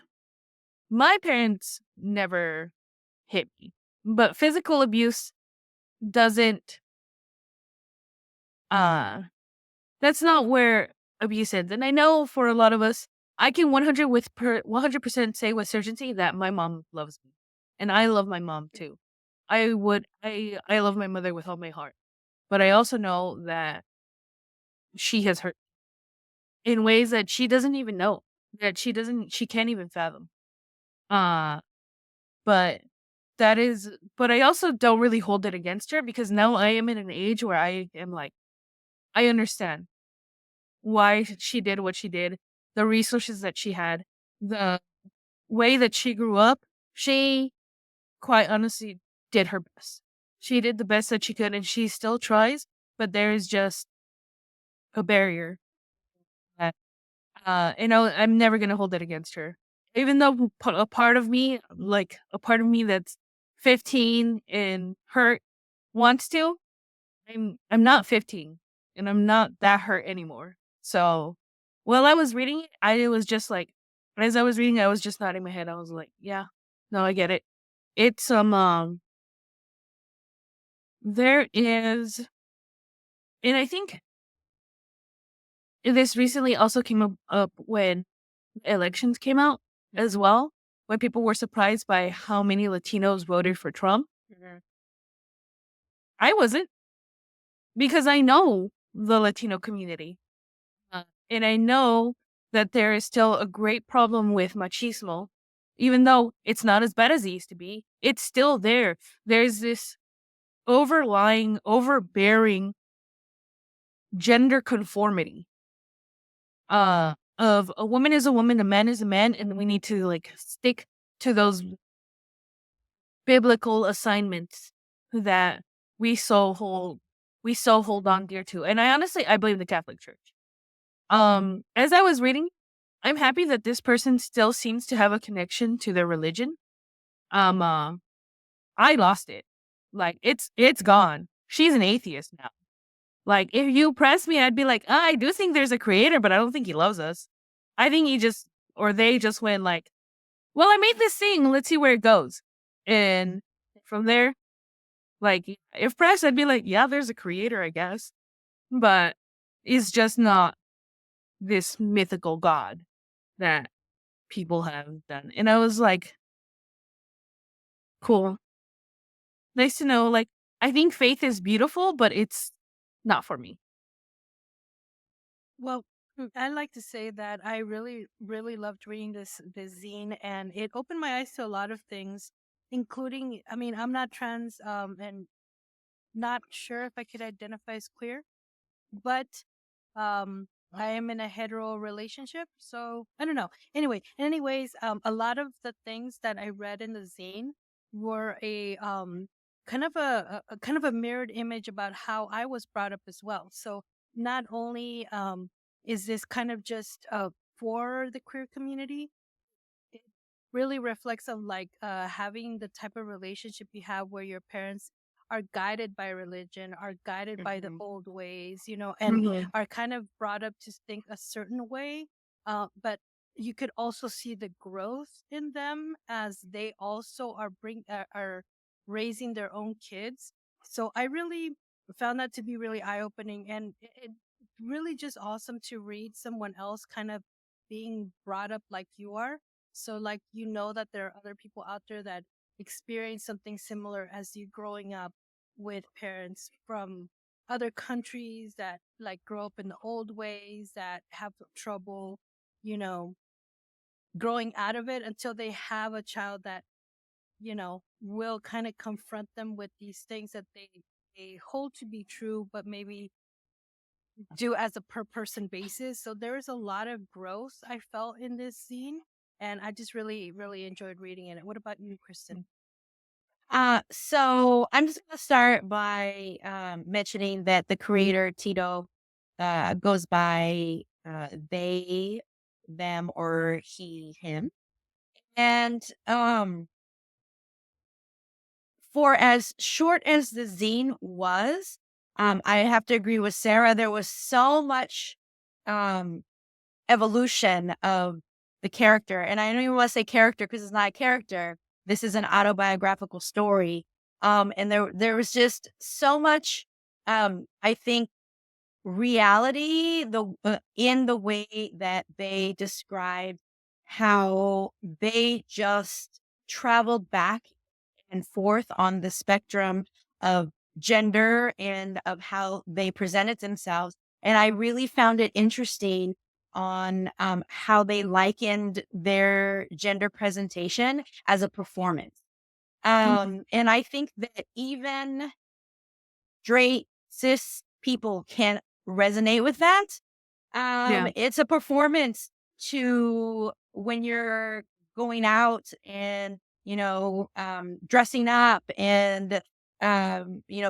my parents never hit me, but physical abuse doesn't, that's not where abuse ends. And I know for a lot of us, I can 100% say with certainty that my mom loves me. And I love my mom too. I love my mother with all my heart. But I also know that she has hurt in ways that she doesn't even know, that she can't even fathom. But but I also don't really hold it against her because now I am in an age where I am like, I understand why she did what she did, the resources that she had, the way that she grew up. She quite honestly did her best. She did the best that she could and she still tries, but there is just a barrier that, I'm never going to hold it against her. Even though a part of me that's 15 and hurt wants to, I'm not 15 and I'm not that hurt anymore. So while I was reading it, I was just like, as I was reading, I was just nodding my head. I was like, yeah, no, I get it. It's there is, and I think this recently also came up when elections came out as well, when people were surprised by how many Latinos voted for Trump. I wasn't, because I know the Latino community. And I know that there is still a great problem with machismo, even though it's not as bad as it used to be. It's still there. There's this overlying, overbearing gender conformity of a woman is a woman, a man is a man, and we need to like stick to those biblical assignments that we so hold on dear to. And I blame the Catholic Church. As I was reading, I'm happy that this person still seems to have a connection to their religion. I lost it. Like it's gone. She's an atheist now. Like if you press me, I'd be like, I do think there's a creator, but I don't think he loves us. I think they just went like, well, I made this thing. Let's see where it goes. And from there, like if pressed, I'd be like, yeah, there's a creator, I guess. But it's just not this mythical god that people have done. And I was like, cool. Nice to know. Like, I think faith is beautiful, but it's not for me. Well, I like to say that I really, really loved reading this zine, and it opened my eyes to a lot of things, including. I mean, I'm not trans, and not sure if I could identify as queer, but I am in a hetero relationship, so I don't know. Anyway, anyways, a lot of the things that I read in the zine were a kind of a kind of a mirrored image about how I was brought up as well. So not only is this kind of just for the queer community, it really reflects on like having the type of relationship you have where your parents are guided by religion, are guided by the old ways, and are kind of brought up to think a certain way. But you could also see the growth in them as they also are raising their own kids. So I really found that to be really eye opening, and it really just awesome to read someone else kind of being brought up like you are. So like that there are other people out there that experience something similar as you growing up with parents from other countries that like grow up in the old ways that have trouble, you know, growing out of it until they have a child that, will kind of confront them with these things that they hold to be true, but maybe do as a per person basis. So there is a lot of growth I felt in this scene, and I just really, really enjoyed reading it. What about you, Kristen? So I'm just gonna start by mentioning that the creator Tito goes by they, them, or he, him, and for as short as the zine was, I have to agree with Sarah. There was so much um, evolution of the character. And I don't even want to say character because it's not a character. This is an autobiographical story. And there was just so much, I think, reality in the way that they described how they just traveled back and forth on the spectrum of gender and of how they presented themselves. And I really found it interesting on how they likened their gender presentation as a performance. And I think that even straight cis people can resonate with that. Yeah. It's a performance to when you're going out and, dressing up and,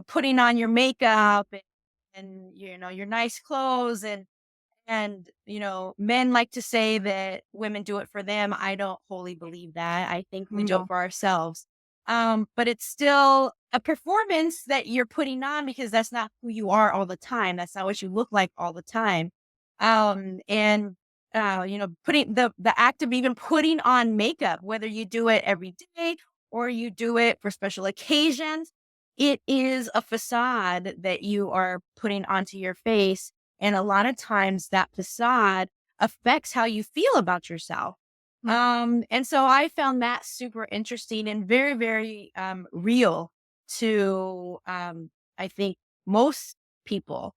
putting on your makeup and your nice clothes and men like to say that women do it for them. I don't wholly believe that. I think we do it No. for ourselves. But it's still a performance that you're putting on because that's not who you are all the time. That's not what you look like all the time. And putting the act of even putting on makeup, whether you do it every day or you do it for special occasions, it is a facade that you are putting onto your face, and a lot of times that facade affects how you feel about yourself. And so I found that super interesting and very, very real to I think most people.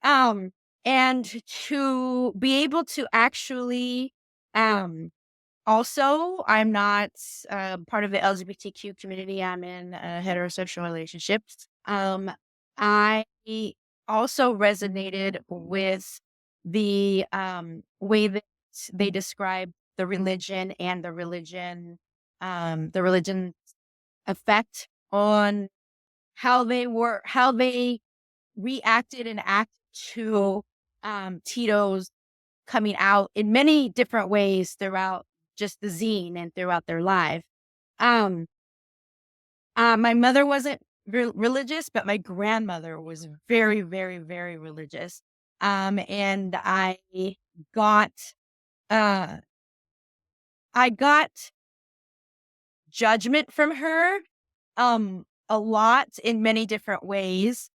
And to be able to actually also, I'm not part of the LGBTQ community. I'm in a heterosexual relationship. I also resonated with the way that they describe the religion and the religion effect on how they reacted and acted to Tito's coming out in many different ways throughout just the zine and throughout their life. My mother wasn't religious, but my grandmother was very, very, very religious. And got, uh, I got judgment from her, a lot in many different ways.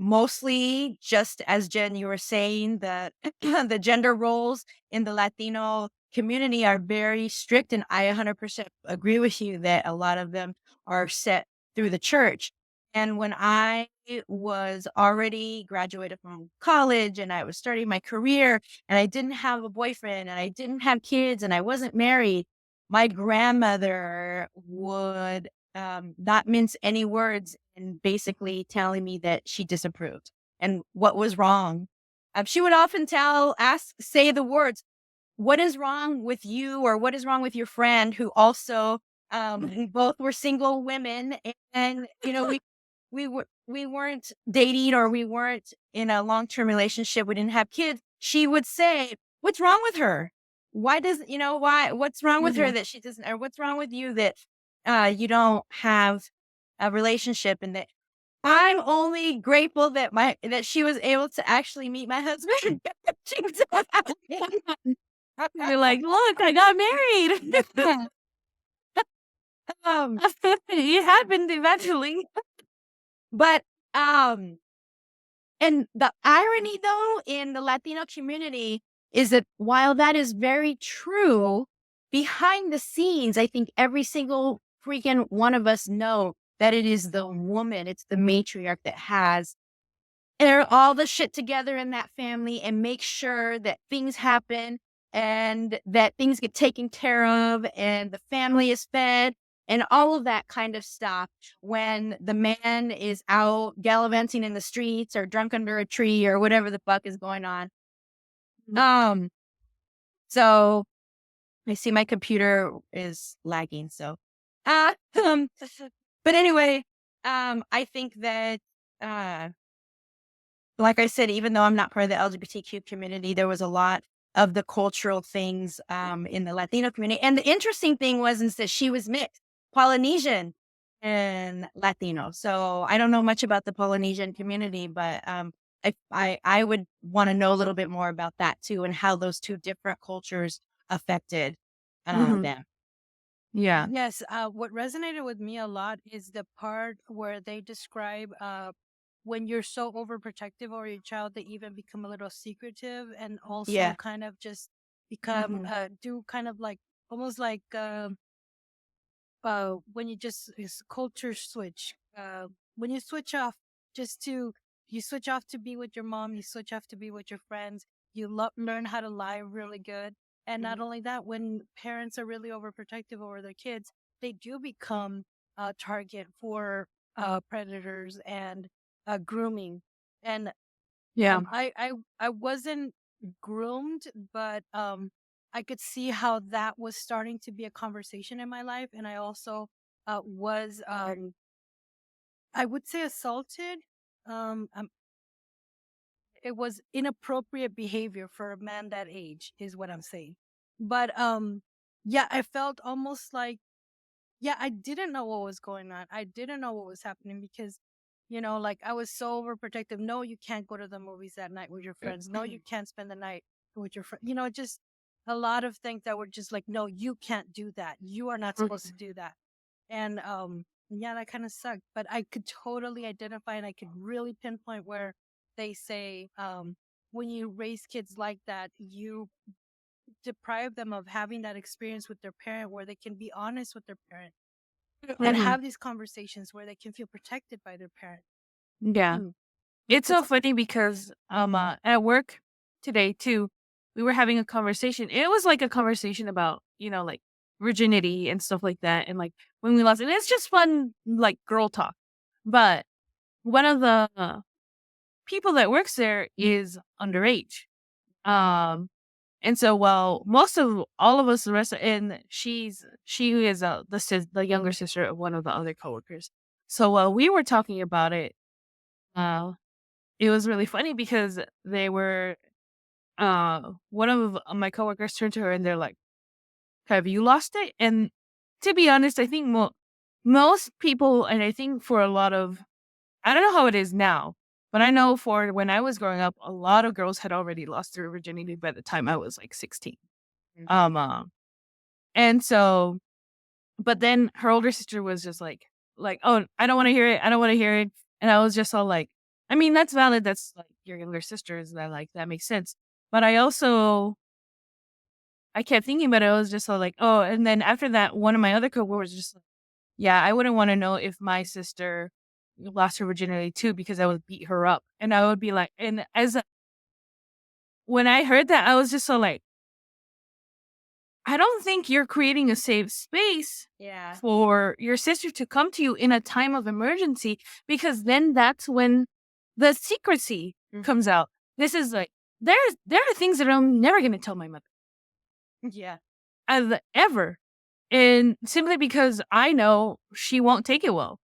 Mostly just as Jen, you were saying that the gender roles in the Latino community are very strict. And I 100% agree with you that a lot of them are set through the church. And when I was already graduated from college and I was starting my career and I didn't have a boyfriend and I didn't have kids and I wasn't married, my grandmother would not mince any words and basically telling me that she disapproved and what was wrong. She would often say the words, "What is wrong with you?" or "What is wrong with your friend?" who also, we both were single women, and we weren't dating or we weren't in a long-term relationship. We didn't have kids. She would say, "What's wrong with her? Why does why? What's wrong with her that she doesn't? Or what's wrong with you that you don't have a relationship?" And that I'm only grateful that she was able to actually meet my husband. She was You're like, look, I got married. um, It happened eventually. but and the irony though in the Latino community is that while that is very true, behind the scenes, I think every single freaking one of us know that it is the woman, it's the matriarch that has all the shit together in that family and make sure that things happen and that things get taken care of and the family is fed and all of that kind of stuff when the man is out gallivanting in the streets or drunk under a tree or whatever the fuck is going on. So I see my computer is lagging. So, but anyway, I think that, like I said, even though I'm not part of the LGBTQ community, there was a lot of the cultural things in the Latino community. And the interesting thing is that she was mixed, Polynesian and Latino. So I don't know much about the Polynesian community, but I would want to know a little bit more about that too and how those two different cultures affected them. Yeah. Yes. What resonated with me a lot is the part where they describe when you're so overprotective over your child, they even become a little secretive and also Yeah. kind of just become do kind of like almost like when you just is culture switch. When you switch off you switch off to be with your mom, you switch off to be with your friends, you learn how to lie really good. And not only that, when parents are really overprotective over their kids, they do become a target for predators and grooming. And Yeah. I wasn't groomed, but I could see how that was starting to be a conversation in my life, and I also was I would say assaulted. It was inappropriate behavior for a man that age, is what I'm saying. But yeah, I felt almost like I didn't know what was going on. I didn't know what was happening because, like I was so overprotective. No, you can't go to the movies that night with your friends. No, you can't spend the night with your friends. Just a lot of things that were just like, no, you can't do that. You are not supposed to do that. And yeah, that kind of sucked. But I could totally identify and I could really pinpoint where they say when you raise kids like that, you deprive them of having that experience with their parent where they can be honest with their parent and have these conversations where they can feel protected by their parent. Yeah. It's so funny because at work today too, we were having a conversation. It was like a conversation about, like virginity and stuff like that. And like when we lost, and it's just fun, like girl talk. But one of the people that works there is underage. And so while most of all of us, the rest, and she is the younger sister of one of the other coworkers. So while we were talking about it, it was really funny because they were, one of my coworkers turned to her and they're like, "Have you lost it?" And to be honest, I think most people, and I think for a lot of, I don't know how it is now, but I know for when I was growing up, a lot of girls had already lost their virginity by the time I was like 16. And so, but then her older sister was just like, "Oh, I don't want to hear it. I don't want to hear it." And I was just all like, I mean, that's valid. That's like your younger sister, is that, like, that makes sense. But I kept thinking about it. I was just all like, oh, and then after that, one of my other coworkers was just like, yeah, I wouldn't want to know if my sister lost her virginity too, because I would beat her up. And I would be like, and when I heard that, I was just so like, I don't think you're creating a safe space Yeah. for your sister to come to you in a time of emergency, because then that's when the secrecy comes out. This is like, there are things that I'm never going to tell my mother. Yeah. Ever. And simply because I know she won't take it well.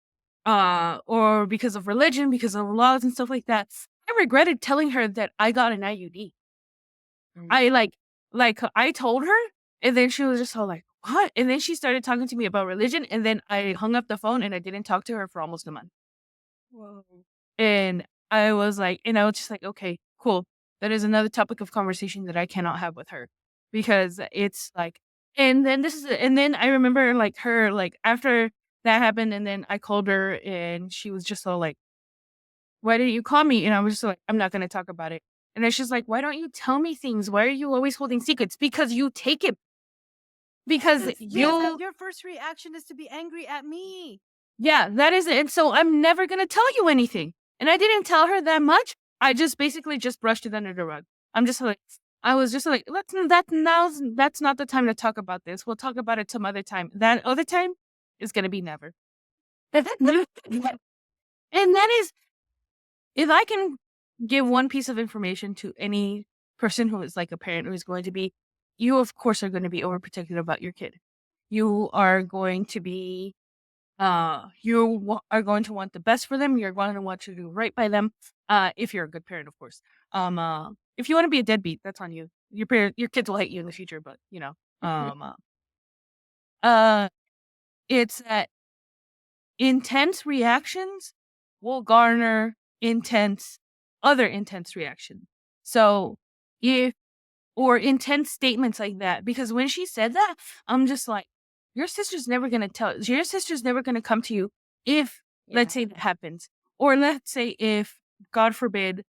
Or because of religion, because of laws and stuff like that. I regretted telling her that I got an IUD. I I told her, and then she was just all like, "What?" And then she started talking to me about religion, and then I hung up the phone and I didn't talk to her for almost a month. Whoa. And I was just like, okay, cool. That is another topic of conversation that I cannot have with her, because it's like, and then I remember like her, like after that happened, and then I called her and she was just all like, "Why didn't you call me?" And I was just like, "I'm not going to talk about it." And then she's like, "Why don't you tell me things? Why are you always holding secrets?" Because you take it. Because Your first reaction is to be angry at me. yeah, that is it. And so I'm never going to tell you anything. And I didn't tell her that much. I just basically just brushed it under the rug. I was just like, that's not the time to talk about this. We'll talk about it some other time. That other time is going to be never. And that is, if I can give one piece of information to any person who is like a parent who is going to be, you of course are going to be overprotective about your kid. You are going to be, are going to want the best for them. You're going to want to do right by them. If you're a good parent, of course. If you want to be a deadbeat, that's on you. Your kids will hate you in the future, but it's that intense reactions will garner other intense reaction. So or intense statements like that, because when she said that, I'm just like, your sister's never going to come to you if, let's say that happens. Or let's say if, God forbid,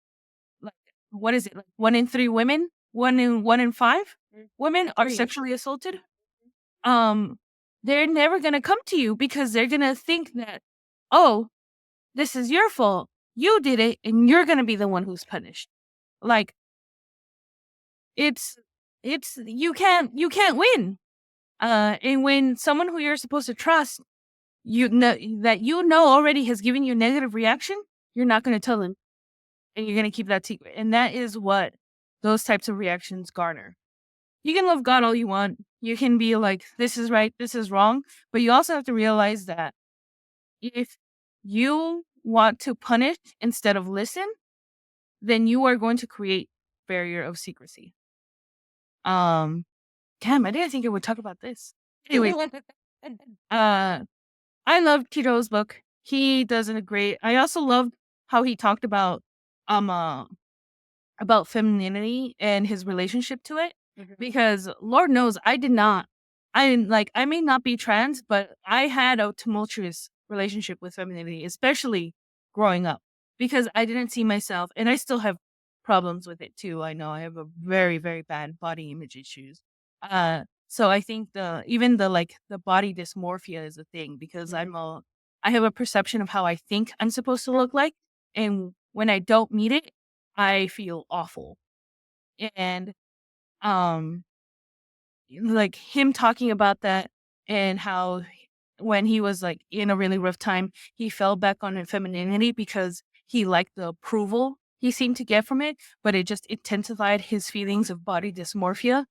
like, what is it? Like 1 in 3 women, 1 in 5 women are sexually assaulted. They're never going to come to you because they're going to think that, oh, this is your fault. You did it and you're going to be the one who's punished. Like, it's you can't win. And when someone who you're supposed to trust, already has given you a negative reaction, you're not going to tell them, and you're going to keep that secret. And that is what those types of reactions garner. You can love God all you want. You can be like, this is right, this is wrong. But you also have to realize that if you want to punish instead of listen, then you are going to create barrier of secrecy. Damn, I didn't think I would talk about this. Anyway, I love Tito's book. He does a great. I also loved how he talked about femininity and his relationship to it, because Lord knows I did not. I may not be trans, but I had a tumultuous relationship with femininity, especially growing up, because I didn't see myself, and I still have problems with it too. I know I have a very, very bad body image issues. So I think the body dysmorphia is a thing, because I have a perception of how I think I'm supposed to look like, and when I don't meet it, I feel awful. And like him talking about that, and how when he was like in a really rough time, he fell back on femininity because he liked the approval. he seemed to get from it, but it just intensified his feelings of body dysmorphia.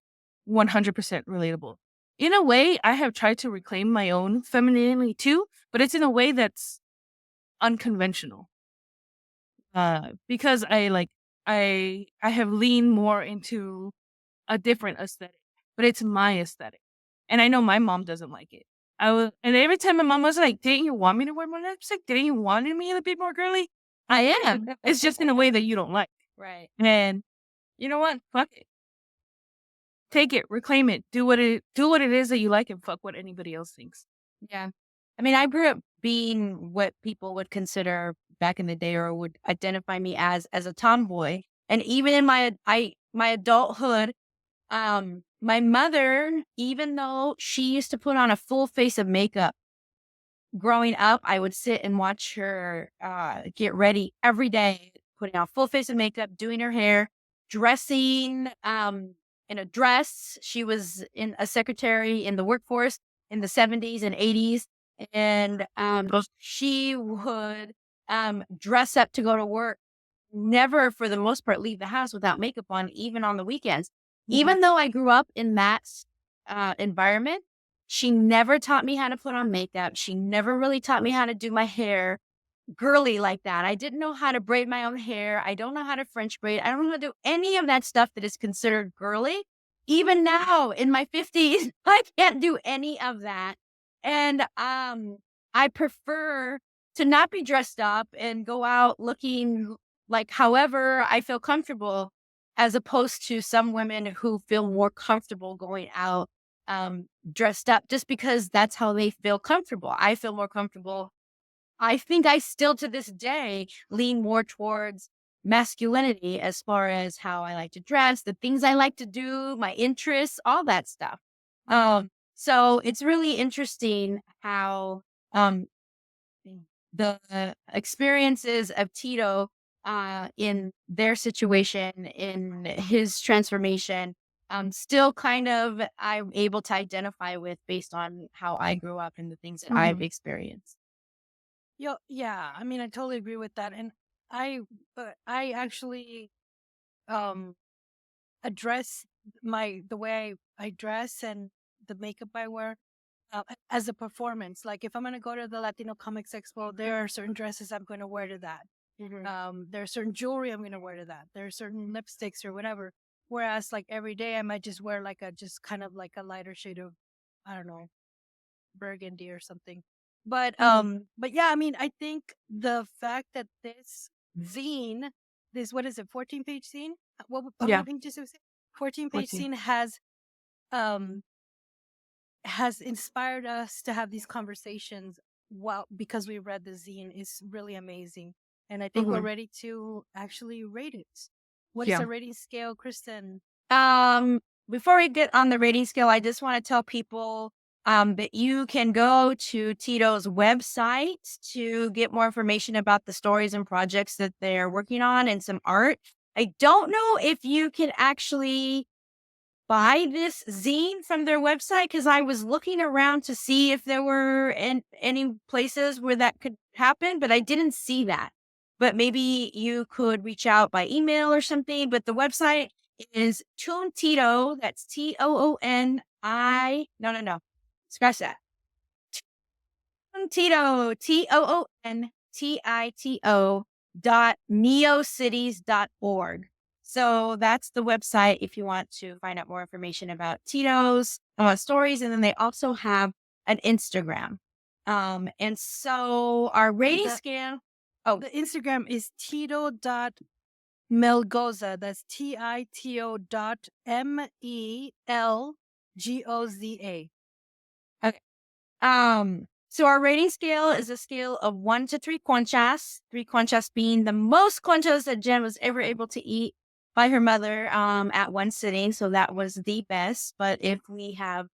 100% relatable. In a way, I have tried to reclaim my own femininity too, but it's in a way that's unconventional. Because I have leaned more into a different aesthetic, but it's my aesthetic. And I know my mom doesn't like it. And every time my mom was like, "Didn't you want me to wear more lipstick? Didn't you want me to be more girly?" I am. It's just in a way that you don't like. Right. And you know what? Fuck it. Take it, reclaim it, do what it is that you like, and fuck what anybody else thinks. Yeah. I mean, I grew up being what people would consider back in the day or would identify me as a tomboy. And even in my adulthood, my mother, even though she used to put on a full face of makeup, growing up, I would sit and watch her get ready every day, putting on full face of makeup, doing her hair, dressing in a dress. She was in a secretary in the workforce in the 70s and 80s. And she would dress up to go to work, never, for the most part, leave the house without makeup on, even on the weekends. Even though I grew up in that environment, she never taught me how to put on makeup. She never really taught me how to do my hair girly like that. I didn't know how to braid my own hair. I don't know how to French braid. I don't know how to do any of that stuff that is considered girly. Even now in my 50s, I can't do any of that. And I prefer to not be dressed up and go out looking like however I feel comfortable, as opposed to some women who feel more comfortable going out dressed up just because that's how they feel comfortable. I feel more comfortable. I think I still to this day lean more towards masculinity as far as how I like to dress, the things I like to do, my interests, all that stuff. So it's really interesting how the experiences of Tito in their situation, in his transformation, still kind of I'm able to identify with based on how I grew up and the things that I've experienced. Yeah, I mean, I totally agree with that. And I actually address the way I dress and the makeup I wear as a performance. Like if I'm going to go to the Latino Comics Expo, there are certain dresses I'm going to wear to that. There's certain jewelry I'm going to wear to that. There's certain lipsticks or whatever. Whereas like every day I might just wear like just kind of like a lighter shade of, I don't know, burgundy or something. But yeah, I mean, I think the fact that this zine, this, what is it, 14-page zine? How Yeah. many pages is it? 14-page 14. zine has inspired us to have these conversations because we read the zine is really amazing. And I think we're ready to actually rate it. What is the rating scale, Kristen? Before we get on the rating scale, I just want to tell people that you can go to Tito's website to get more information about the stories and projects that they're working on and some art. I don't know if you can actually buy this zine from their website because I was looking around to see if there were any places where that could happen, but I didn't see that. But maybe you could reach out by email or something. But the website is Toontito. That's TOONI. No. Scratch that. Toontito. TOONTITO.neocities.org. So that's the website if you want to find out more information about Tito's stories. And then they also have an Instagram. And so our rating scale. Oh, the Instagram is Tito.Melgoza. That's TITO.MELGOZA. Okay. So our rating scale is a scale of 1 to 3 conchas. 3 conchas being the most conchas that Jen was ever able to eat by her mother at one sitting. So that was the best. But if we have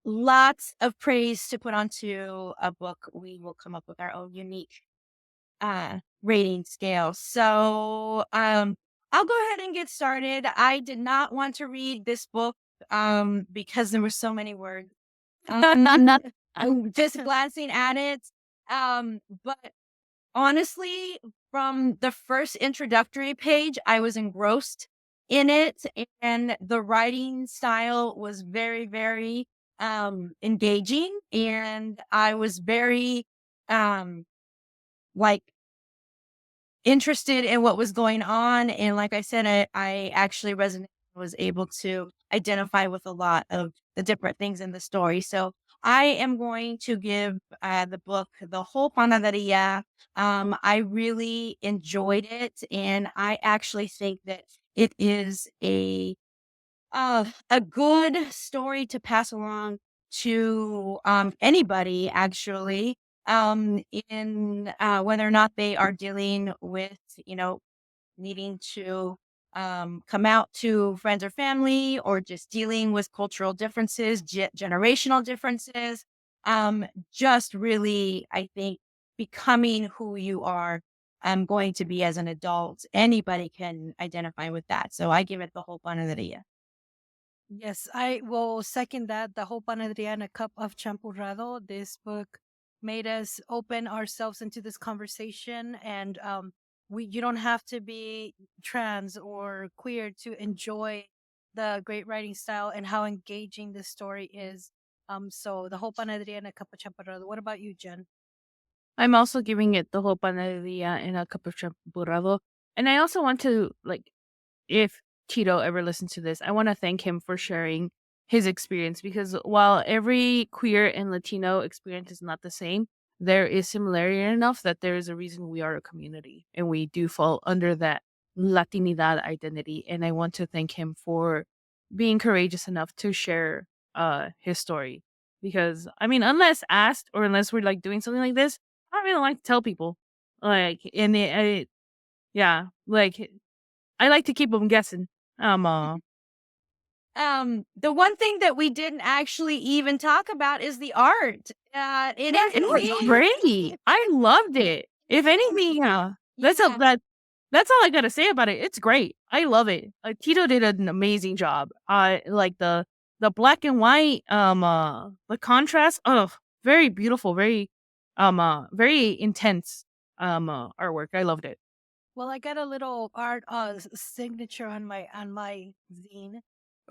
lots of praise to put onto a book, we will come up with our own unique rating scale. So I'll go ahead and get started. I did not want to read this book because there were so many words. I'm just glancing at it. But honestly, From the first introductory page, I was engrossed in it, and the writing style was very, very engaging, and I was very like interested in what was going on. And like I said, I actually resonated, was able to identify with a lot of the different things in the story. So I am going to give the book the whole panaderia. I really enjoyed it, and I actually think that it is a good story to pass along to anybody, actually, in whether or not they are dealing with, needing to come out to friends or family, or just dealing with cultural differences, generational differences. Just really, I think, becoming who you are going to be as an adult. Anybody can identify with that. So I give it the whole panaderia. Yes, I will second that. The whole panaderia and a cup of champurrado. This book made us open ourselves into this conversation, and you don't have to be trans or queer to enjoy the great writing style and how engaging the story is. So the whole panaderia and a cup of champurrado. What about you, Jen? I'm also giving it the whole panaderia and a cup of champurrado. And I also want to, like, if Tito ever listens to this, I want to thank him for sharing his experience, because while every queer and Latino experience is not the same, there is similarity enough that there is a reason we are a community and we do fall under that Latinidad identity. And I want to thank him for being courageous enough to share his story. Because, I mean, unless asked or unless we're like doing something like this, I don't really like to tell people. Like, and yeah, like I like to keep them guessing. The one thing that we didn't actually even talk about is the art. It was great. I loved it. If anything, that's Yeah. that's all I gotta say about it. It's great. I love it. Tito did an amazing job. Like the black and white, the contrast. Oh, very beautiful. Very intense. Artwork. I loved it. Well, I got a little art signature on my zine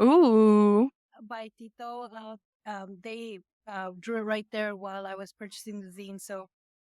Ooh. by Tito. They drew it right there while I was purchasing the zine. So,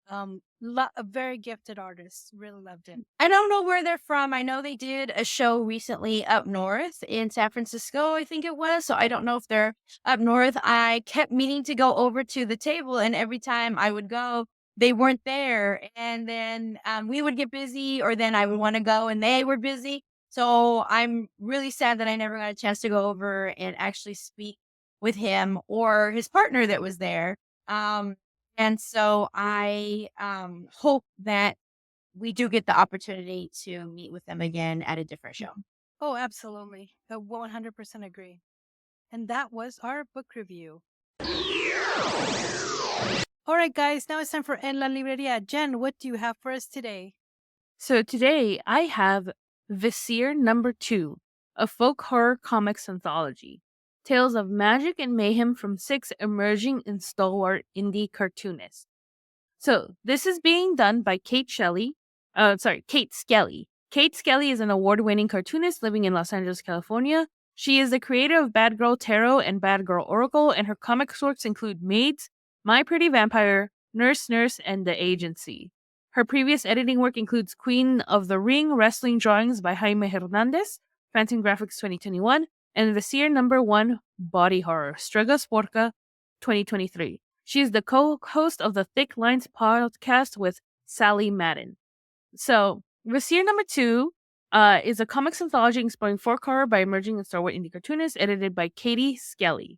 a very gifted artist. Really loved it. I don't know where they're from. I know they did a show recently up north in San Francisco, I think it was. So I don't know if they're up north. I kept meaning to go over to the table, and every time I would go, they weren't there. And then we would get busy, or then I would want to go and they were busy. So I'm really sad that I never got a chance to go over and actually speak with him or his partner that was there. And so I hope that we do get the opportunity to meet with them again at a different show. Oh, absolutely. I 100% agree. And that was our book review. All right, guys, now it's time for En la Librería. Jen, what do you have for us today? So today I have Vizier Number 2, a folk horror comics anthology. Tales of magic and mayhem from 6 emerging and stalwart indie cartoonists. So this is being done by Kate Skelly. Kate Skelly is an award-winning cartoonist living in Los Angeles, California. She is the creator of Bad Girl Tarot and Bad Girl Oracle, and her comics works include Maids, My Pretty Vampire, Nurse, and The Agency. Her previous editing work includes Queen of the Ring wrestling drawings by Jaime Hernandez, Phantom Graphics 2021, and Vizier Number 1 Body Horror, Stregas Porca 2023. She is the co-host of the Thick Lines podcast with Sally Madden. So, Vizier Number 2 is a comics anthology exploring folk horror by emerging and stalwart indie cartoonists, edited by Katie Skelly.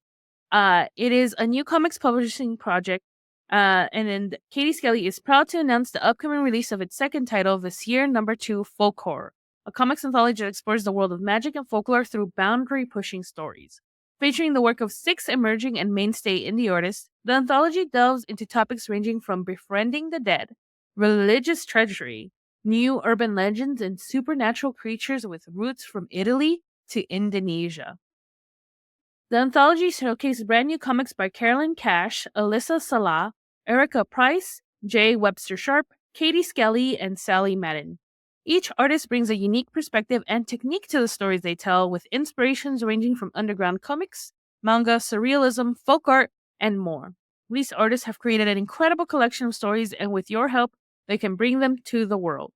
It is a new comics publishing project, and then Katie Skelly is proud to announce the upcoming release of its second title, Vizier Number 2 Folk Horror, a comics anthology that explores the world of magic and folklore through boundary-pushing stories. Featuring the work of 6 emerging and mainstay indie artists, the anthology delves into topics ranging from befriending the dead, religious treachery, new urban legends, and supernatural creatures with roots from Italy to Indonesia. The anthology showcases brand new comics by Carolyn Cash, Alyssa Salah, Erica Price, Jay Webster Sharp, Katie Skelly, and Sally Madden. Each artist brings a unique perspective and technique to the stories they tell, with inspirations ranging from underground comics, manga, surrealism, folk art, and more. These artists have created an incredible collection of stories, and with your help, they can bring them to the world.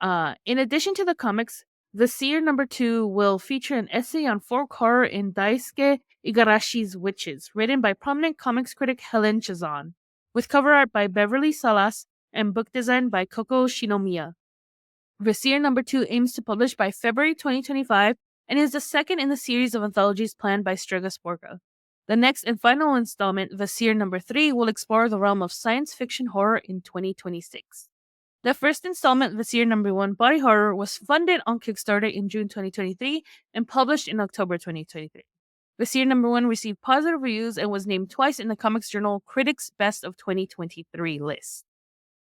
In addition to the comics, the Seer #2 will feature an essay on folk horror in Daisuke Igarashi's Witches, written by prominent comics critic Helen Chazan, with cover art by Beverly Salas and book design by Koko Shinomiya. Vizier #2 aims to publish by February 2025 and is the second in the series of anthologies planned by Strega Sporka. The next and final installment, Vizier #3, will explore the realm of science fiction horror in 2026. The first installment, Vizier #1, Body Horror, was funded on Kickstarter in June 2023 and published in October 2023. Vizier #1 received positive reviews and was named twice in the Comics Journal Critics' Best of 2023 list.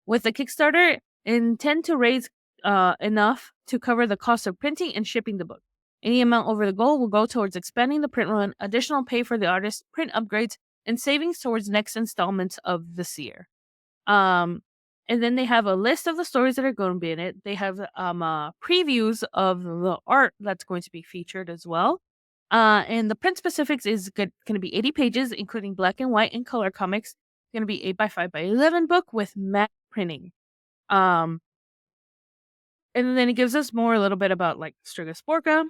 With the Kickstarter, intend to raise enough to cover the cost of printing and shipping the book. Any amount over the goal will go towards expanding the print run, additional pay for the artist, print upgrades, and savings towards next installments of the Seer. And then they have a list of the stories that are going to be in it. They have previews of the art that's going to be featured as well. And the print specifics is going to be 80 pages, including black and white and color comics. It's going to be 8x5x11 book with matte printing. And then it gives us more a little bit about like Strega Sporka.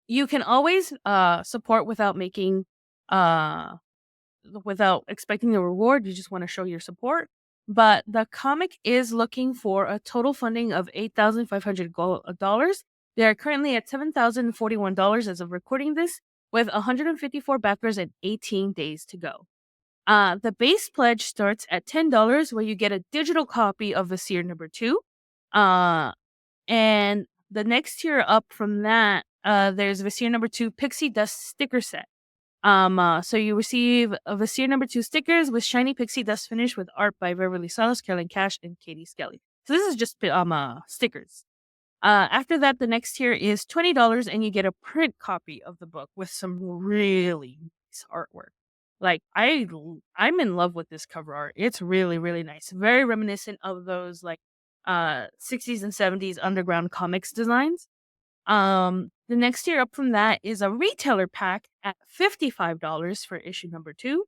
You can always support without making without expecting a reward. You just want to show your support. But the comic is looking for a total funding of $8,500. They are currently at $7,041 as of recording this, with 154 backers and 18 days to go. The base pledge starts at $10, where you get a digital copy of Vizier #2. And the next tier up from that, there's Vizier #2 Pixie Dust sticker set. So you receive a Vizier #2 stickers with shiny pixie dust finish with art by Beverly Salas, Carolyn Cash, and Katie Skelly. So this is just stickers. After that, the next tier is $20, and you get a print copy of the book with some really nice artwork. Like I'm in love with this cover art. It's really, really nice. Very reminiscent of those like 60s and 70s underground comics designs. The next tier up from that is a retailer pack at $55 for issue #2.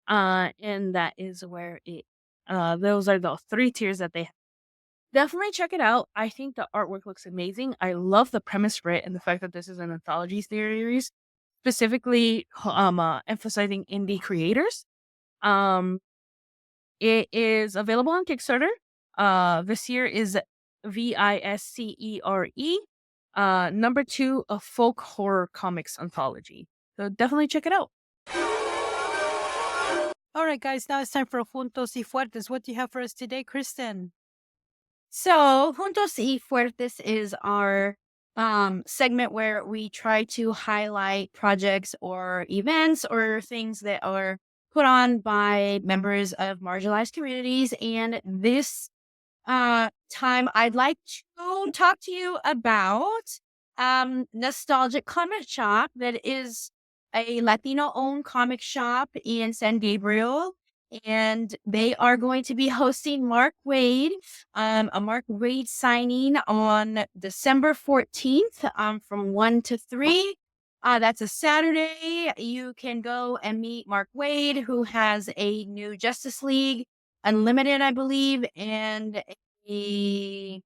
And that is where it those are the 3 tiers that they have. Definitely check it out. I think the artwork looks amazing. I love the premise for it and the fact that this is an anthology series, specifically emphasizing indie creators. It is available on Kickstarter. This year is VISCERE. #2, a folk horror comics anthology. So definitely check it out. All right, guys, now it's time for Juntos y Fuertes. What do you have for us today, Kristen? So, Juntos y Fuertes is our segment where we try to highlight projects or events or things that are put on by members of marginalized communities. And this time, I'd like to talk to you about Nostalgic Comic Shop, that is a Latino-owned comic shop in San Gabriel. And they are going to be hosting Mark Waid, a Mark Waid signing on December 14th from 1 to 3. That's a Saturday. You can go and meet Mark Waid, who has a new Justice League Unlimited, I believe, and a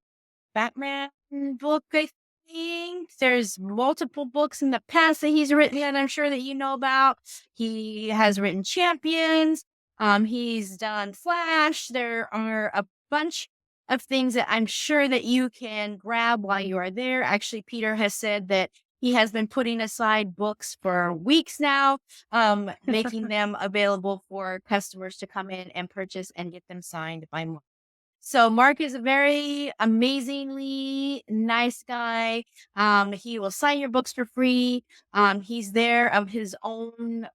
Batman book, I think. There's multiple books in the past that he's written that I'm sure that you know about. He has written Champions. He's done Flash. There are a bunch of things that I'm sure that you can grab while you are there. Actually, Peter has said that he has been putting aside books for weeks now, making them available for customers to come in and purchase and get them signed by Mark. So Mark is a very amazingly nice guy. He will sign your books for free. He's there of his own,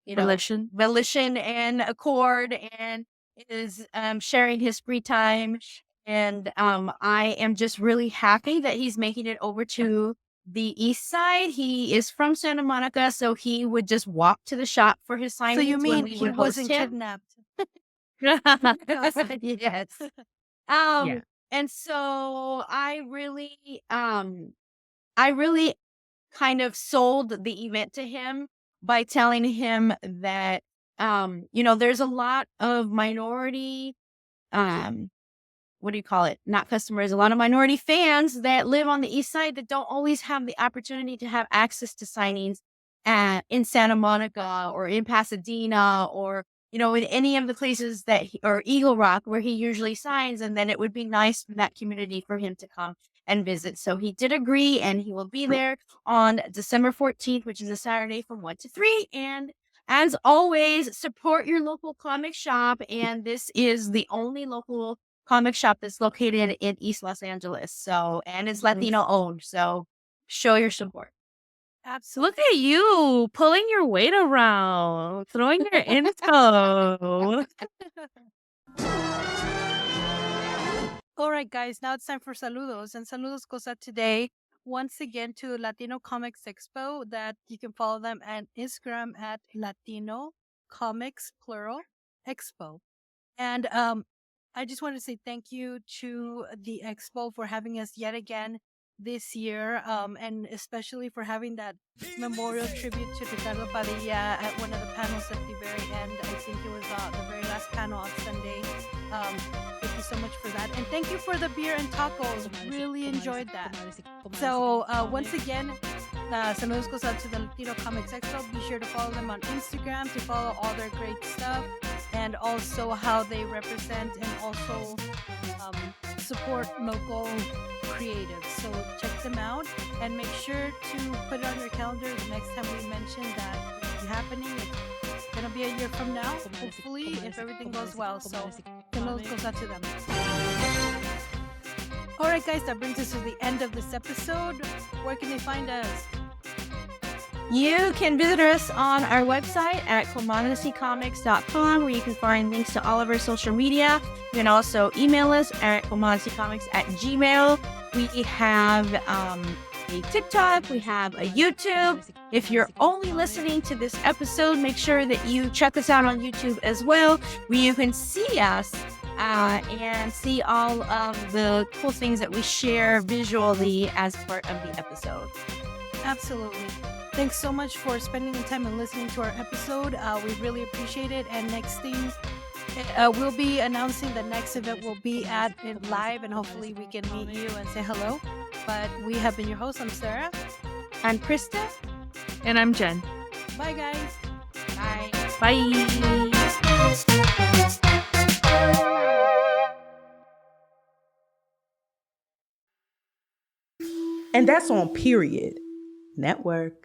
volition and accord, and is sharing his free time. And I am just really happy that he's making it over to the east side. He is from Santa Monica, so he would just walk to the shop for his signings. So you mean when we he would host wasn't him. kidnapped? Yes. Yeah. And so I really kind of sold the event to him by telling him that, there's a lot of minority, what do you call it? Not customers, a lot of minority fans that live on the East Side that don't always have the opportunity to have access to signings in Santa Monica or in Pasadena or, in any of the places or Eagle Rock where he usually signs. And then it would be nice for that community for him to come and visit. So he did agree, and he will be there on December 14th, which is a Saturday from 1 to 3. And as always, support your local comic shop. And this is the only local comic shop that's located in East Los Angeles. So, and it's Latino owned. So show your support. Absolutely. Look at you pulling your weight around, throwing your info. All right, guys, now it's time for saludos. And saludos goes out today once again to Latino Comics Expo, that you can follow them on Instagram at Latino Comics plural Expo. And I just want to say thank you to the Expo for having us yet again this year, and especially for having that memorial tribute to Ricardo Padilla at one of the panels at the very end. I think it was the very last panel on Sunday. Thank you so much for that. And thank you for the beer and tacos. Really enjoyed that. So once again, saludos goes out to the Latino Comics Expo. Be sure to follow them on Instagram to follow all their great stuff, and also how they represent and also support local creatives. So check them out and make sure to put it on your calendar the next time we mention that it's happening. It's going to be a year from now, hopefully, if everything goes well. So saludos goes out to them. All right, guys, that brings us to the end of this episode. Where can they find us? You can visit us on our website at commoditycomics.com, where you can find links to all of our social media. You can also email us at commoditycomics@gmail.com. We have a TikTok. We have a YouTube. If you're only listening to this episode, make sure that you check us out on YouTube as well, where you can see us and see all of the cool things that we share visually as part of the episode. Absolutely. Thanks so much for spending the time and listening to our episode. We really appreciate it. And next thing, we'll be announcing the next event will be at it live, and hopefully we can meet you and say hello. But we have been your hosts. I'm Sarah. I'm Krista. And I'm Jen. Bye, guys. Bye. Bye. And that's on Period Network.